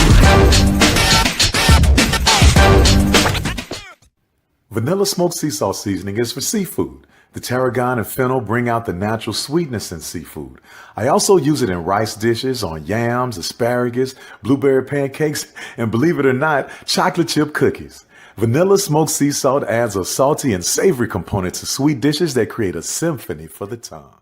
Vanilla smoked sea salt seasoning is for seafood. The tarragon and fennel bring out the natural sweetness in seafood. I also use it in rice dishes, on yams, asparagus, blueberry pancakes, and believe it or not, chocolate chip cookies. Vanilla smoked sea salt adds a salty and savory component to sweet dishes that create a symphony for the tongue.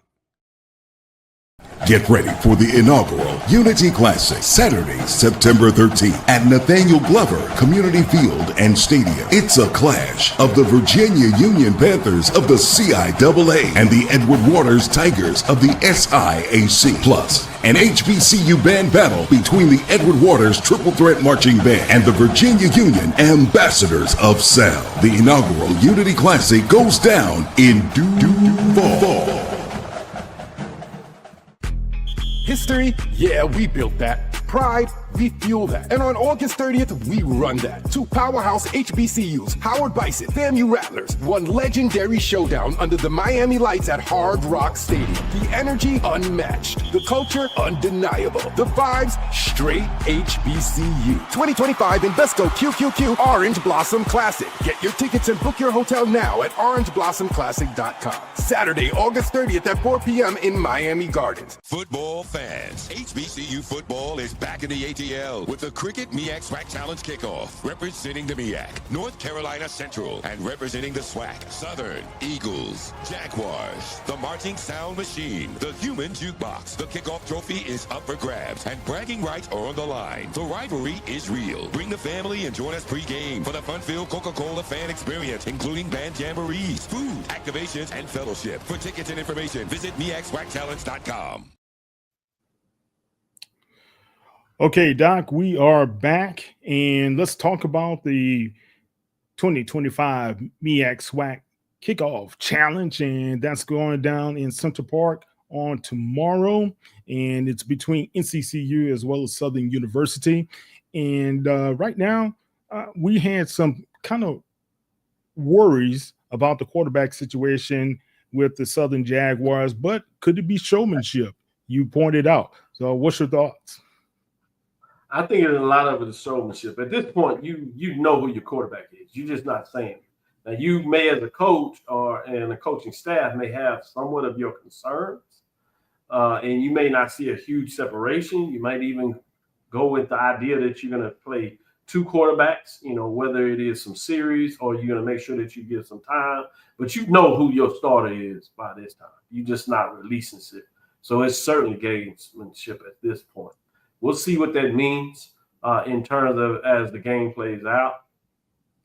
Get ready for the inaugural Unity Classic, Saturday, September 13th at Nathaniel Glover Community Field and Stadium. It's a clash of the Virginia Union Panthers of the CIAA and the Edward Waters Tigers of the SIAC. Plus, an HBCU band battle between the Edward Waters Triple Threat Marching Band and the Virginia Union Ambassadors of Sound. The inaugural Unity Classic goes down in Duval. History? Yeah, we built that. Pride? We fuel that. And on August 30th, we run that. Two powerhouse HBCUs, Howard Bison, FAMU Rattlers, one legendary showdown under the Miami lights at Hard Rock Stadium. The energy unmatched. The culture undeniable. The vibes straight HBCU. 2025 Invesco QQQ Orange Blossom Classic. Get your tickets and book your hotel now at orangeblossomclassic.com. Saturday, August 30th at 4 p.m. in Miami Gardens. Football fans, HBCU football is back in the ATL with the Cricket MEAC SWAC Challenge Kickoff. Representing the MEAC, North Carolina Central, and representing the SWAC, Southern, Eagles, Jaguars, the Marching Sound Machine, the Human Jukebox. The kickoff trophy is up for grabs, and bragging rights are on the line. The rivalry is real. Bring the family and join us pre-game for the fun-filled Coca-Cola fan experience, including band jamborees, food, activations, and fellowship. For tickets and information, visit MEACSWACChallenge.com. Okay, Doc, we are back, and let's talk about the 2025 MEAC SWAC Kickoff Challenge, and that's going down in Central Park on tomorrow, and it's between NCCU as well as Southern University. And right now, we had some kind of worries about the quarterback situation with the Southern Jaguars, but could it be showmanship? You pointed out. So what's your thoughts? I think a lot of it is showmanship. At this point, you know who your quarterback is. You're just not saying it. Now, you may, as a coach and a coaching staff, may have somewhat of your concerns, and you may not see a huge separation. You might even go with the idea that you're going to play two quarterbacks, whether it is some series or you're going to make sure that you give some time. But you know who your starter is by this time. You're just not releasing it. So it's certainly gamesmanship at this point. We'll see what that means in terms of as the game plays out.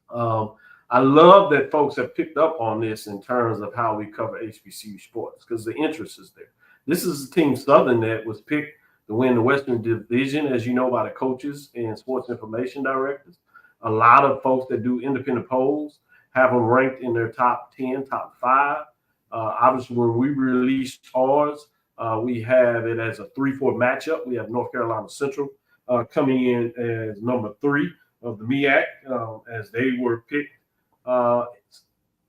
I love that folks have picked up on this in terms of how we cover HBCU sports because the interest is there. This is the team Southern that was picked to win the Western Division, as you know, by the coaches and sports information directors. A lot of folks that do independent polls have them ranked in their top 10, top 5. Obviously, when we released ours, we have it as a 3-4 matchup. We have North Carolina Central coming in as number 3 of the MEAC as they were picked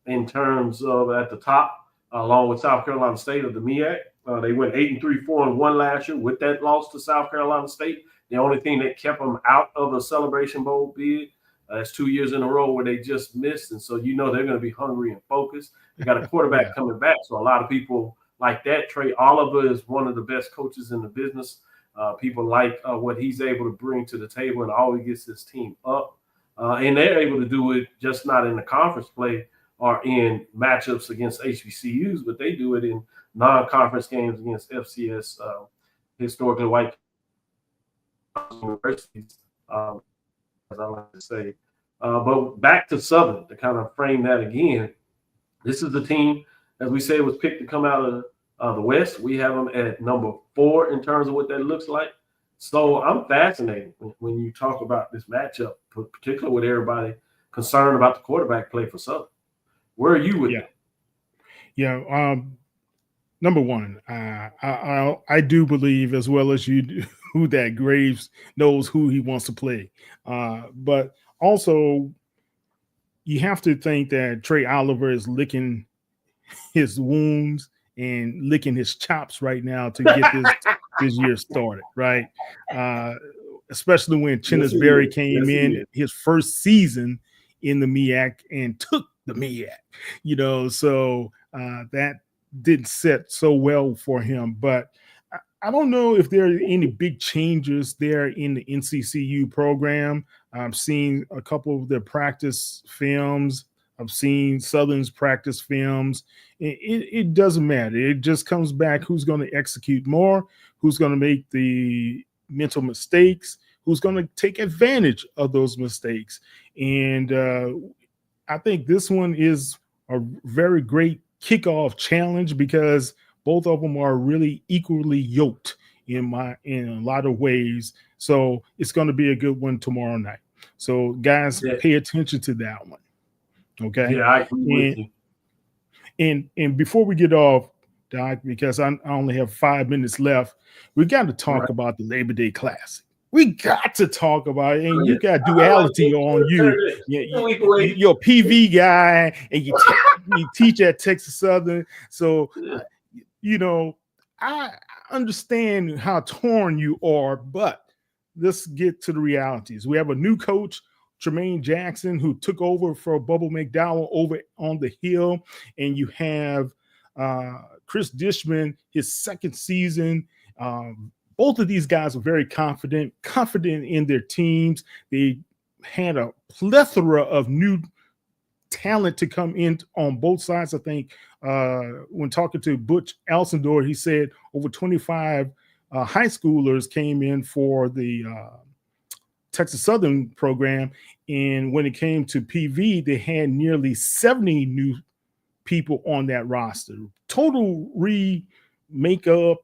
in terms of at the top, along with South Carolina State of the MEAC. They went 8-3, 4-1 last year with that loss to South Carolina State. The only thing that kept them out of the Celebration Bowl bid That's 2 years in a row where they just missed, and so they're going to be hungry and focused. They got a quarterback coming back, so a lot of people like that. Trey Oliver is one of the best coaches in the business. People like what he's able to bring to the table and always gets his team up. And they're able to do it just not in the conference play or in matchups against HBCUs, but they do it in non-conference games against FCS, historically white universities, as I like to say. But back to Southern, to kind of frame that again, this is the team, as we say, was picked to come out of the West. We have them at number 4 in terms of what that looks like. So I'm fascinated when you talk about this matchup, particularly with everybody concerned about the quarterback play for Southern. Where are you with that? Yeah. Number one, I do believe, as well as you do, that Graves knows who he wants to play. But also, you have to think that Trey Oliver is licking his wounds and licking his chops right now to get this year started, right? Especially when Chinnis Berry came in his first season in the MEAC and took the MEAC, so that didn't set so well for him. But I don't know if there are any big changes there in the NCCU program. I've seen a couple of their practice films. I've seen Southern's practice films. It doesn't matter. It just comes back who's going to execute more, who's going to make the mental mistakes, who's going to take advantage of those mistakes. And I think this one is a very great kickoff challenge because both of them are really equally yoked in a lot of ways. So it's going to be a good one tomorrow night. So guys, pay attention to that one. Okay. Yeah, I agree with you. And before we get off, Doc, because I only have 5 minutes left, we got to talk about the Labor Day Classic. We got to talk about it, and you got duality on you. You're a PV guy, and you teach at Texas Southern. So, I understand how torn you are, but let's get to the realities. We have a new coach, Tremaine Jackson, who took over for Bubba McDowell over on the Hill, and you have Chris Dishman, his second season. Both of these guys are very confident in their teams. They had a plethora of new talent to come in on both sides. I think when talking to Butch Alcindor, he said over 25 high schoolers came in for the Texas Southern program. And when it came to PV, they had nearly 70 new people on that roster. Total makeup,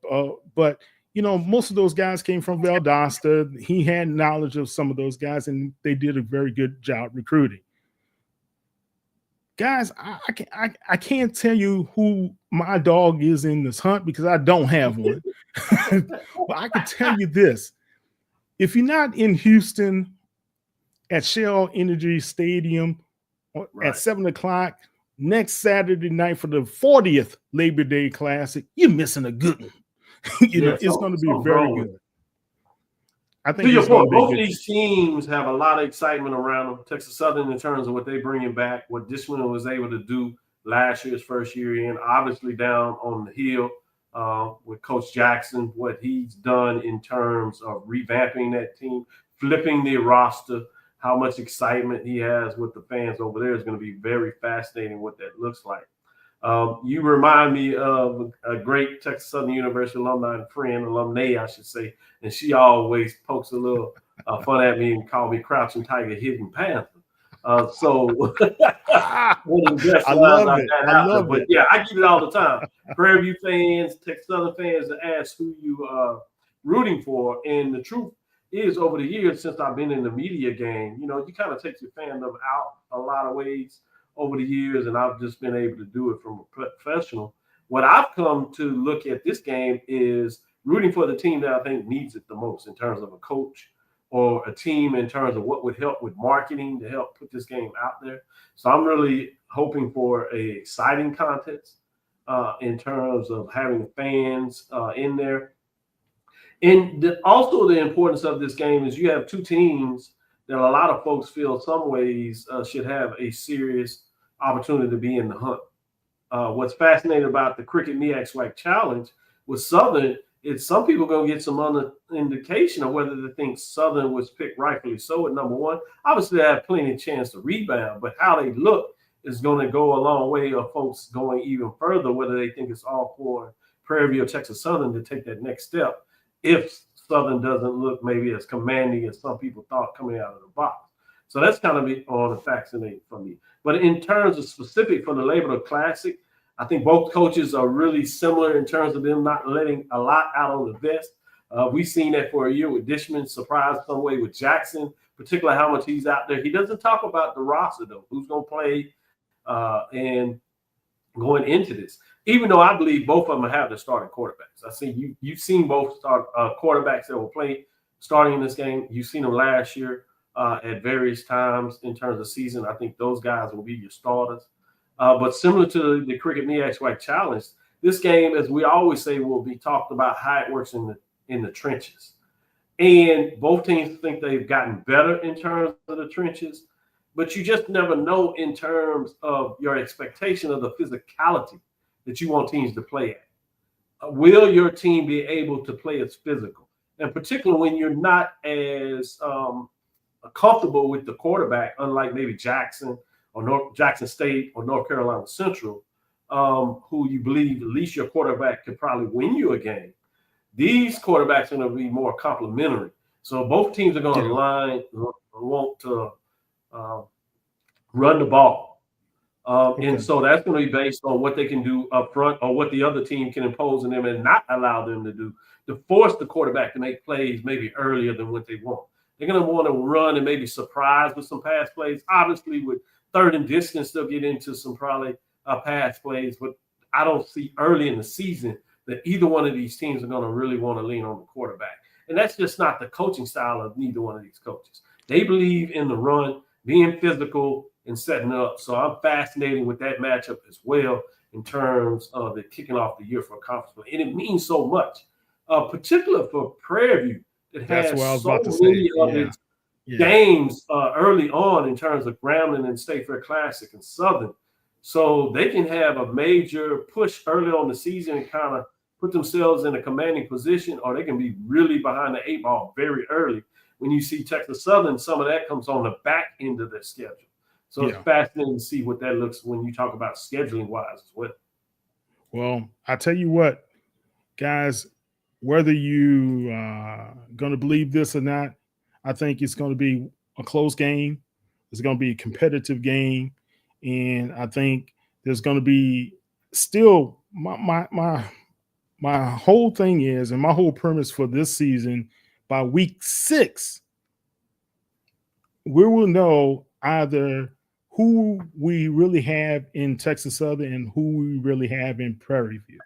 but most of those guys came from Valdosta. He had knowledge of some of those guys, and they did a very good job recruiting. Guys, I can't tell you who my dog is in this hunt because I don't have one. But I can tell you this. If you're not in Houston at Shell Energy Stadium at 7 o'clock next Saturday night for the 40th Labor Day Classic, you're missing a good one. It's going to be very good. I think to your point, both of these teams have a lot of excitement around them. Texas Southern in terms of what they're bringing back, what Dishman was able to do last year's first year in, obviously down on the Hill with Coach Jackson, what he's done in terms of revamping that team, flipping the roster, how much excitement he has with the fans over there is going to be very fascinating what that looks like. You remind me of a great Texas Southern University alumni, I should say, and she always pokes a little fun at me and call me Crouching Tiger, Hidden Panther. So one of the best lines I've had out there. But yeah, I get it all the time. Prairie View fans, Texas Southern fans that ask who you are rooting for, and the truth is, over the years since I've been in the media game, you kind of take your fandom out a lot of ways over the years, and I've just been able to do it from a professional. What I've come to look at this game is rooting for the team that I think needs it the most in terms of a coach or a team in terms of what would help with marketing to help put this game out there. So I'm really hoping for an exciting contest in terms of having fans in there. And also the importance of this game is you have two teams that a lot of folks feel some ways should have a serious opportunity to be in the hunt. What's fascinating about the Cricket MEAC SWAC Challenge with Southern is some people going to get some other indication of whether they think Southern was picked rightfully so at number one. Obviously, they have plenty of chance to rebound, but how they look is going to go a long way of folks going even further, whether they think it's all for Prairie View or Texas Southern to take that next step if Southern doesn't look maybe as commanding as some people thought coming out of the box. So that's kind of on the fascinating for me. But in terms of specific for the Labor Day Classic, I think both coaches are really similar in terms of them not letting a lot out on the vest. We've seen that for a year with Dishman, surprised some way with Jackson, particularly how much he's out there. He doesn't talk about the roster, though, who's going to play and going into this, even though I believe both of them have the starting quarterbacks. I see you've seen both quarterbacks that will play starting in this game. You've seen them last year at various times in terms of season. I think those guys will be your starters. But similar to the Cricket MEAC SWAC Challenge, this game, as we always say, will be talked about how it works in the trenches. And both teams think they've gotten better in terms of the trenches, but you just never know in terms of your expectation of the physicality that you want teams to play at. Will your team be able to play as physical? And particularly when you're not as comfortable with the quarterback, unlike maybe Jackson or Jackson State or North Carolina Central, who you believe at least your quarterback could probably win you a game. These quarterbacks are going to be more complementary. So both teams are going to want to run the ball. And so that's going to be based on what they can do up front or what the other team can impose on them and not allow them to do, to force the quarterback to make plays maybe earlier than what they want. They're going to want to run and maybe surprise with some pass plays. Obviously, with third and distance, they'll get into some probably pass plays, but I don't see early in the season that either one of these teams are going to really want to lean on the quarterback. And that's just not the coaching style of neither one of these coaches. They believe in the run, being physical, and setting up. So I'm fascinated with that matchup as well in terms of the kicking off the year for a conference play. And it means so much, particularly for Prairie View that has so many of its games early on in terms of Grambling and State Fair Classic and Southern. So they can have a major push early on the season and kind of put themselves in a commanding position, or they can be really behind the eight ball very early. When you see Texas Southern, some of that comes on the back end of their schedule. So it's fascinating to see what that looks when you talk about scheduling wise as well. Well, I tell you what, guys, whether you going to believe this or not, I think it's going to be a close game. It's going to be a competitive game. And I think there's going to be still my whole thing is, and my whole premise for this season, by week 6, we will know either who we really have in Texas Southern and who we really have in Prairie View.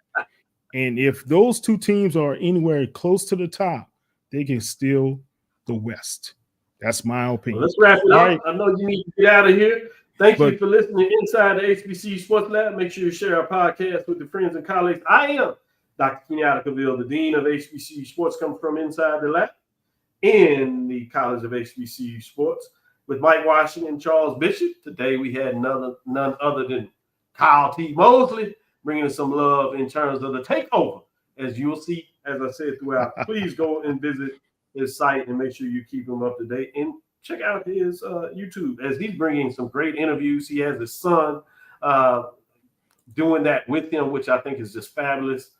And if those two teams are anywhere close to the top, they can steal the West. That's my opinion. Well, let's wrap it up. Right. I know you need to get out of here. Thank you for listening inside the HBCU Sports Lab. Make sure you share our podcast with your friends and colleagues. I am Dr. Kenyatta Cavil, the Dean of HBCU Sports, comes from inside the lab in the College of HBCU Sports with Mike Washington and Charles Bishop. Today we had none other than Kyle T. Mosley bringing us some love in terms of the takeover. As you'll see, as I said throughout, please go and visit his site and make sure you keep him up to date. And check out his YouTube as he's bringing some great interviews. He has his son doing that with him, which I think is just fabulous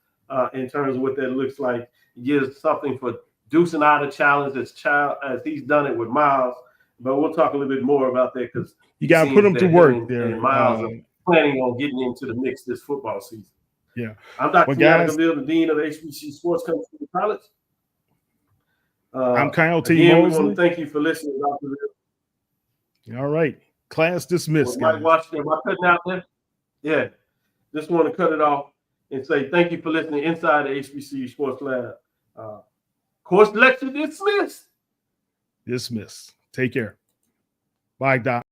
in terms of what that looks like. He gives something for deucing out a challenge as he's done it with Miles. But we'll talk a little bit more about that because you got to put him to work there. And Miles are planning on getting into the mix this football season. Yeah. I'm Dr. Kenyatta Cavil, the Dean of HBCU Sports, coming from the college. I'm Kyle T. Again, Mosley. we want to thank you for listening, Dr. Cavil. All right. Class dismissed. Mike Washington, am I cutting out there? Yeah. Just want to cut it off and say thank you for listening inside the HBCU Sports Lab. Course lecture dismissed. Dismissed. Take care. Bye, Doc.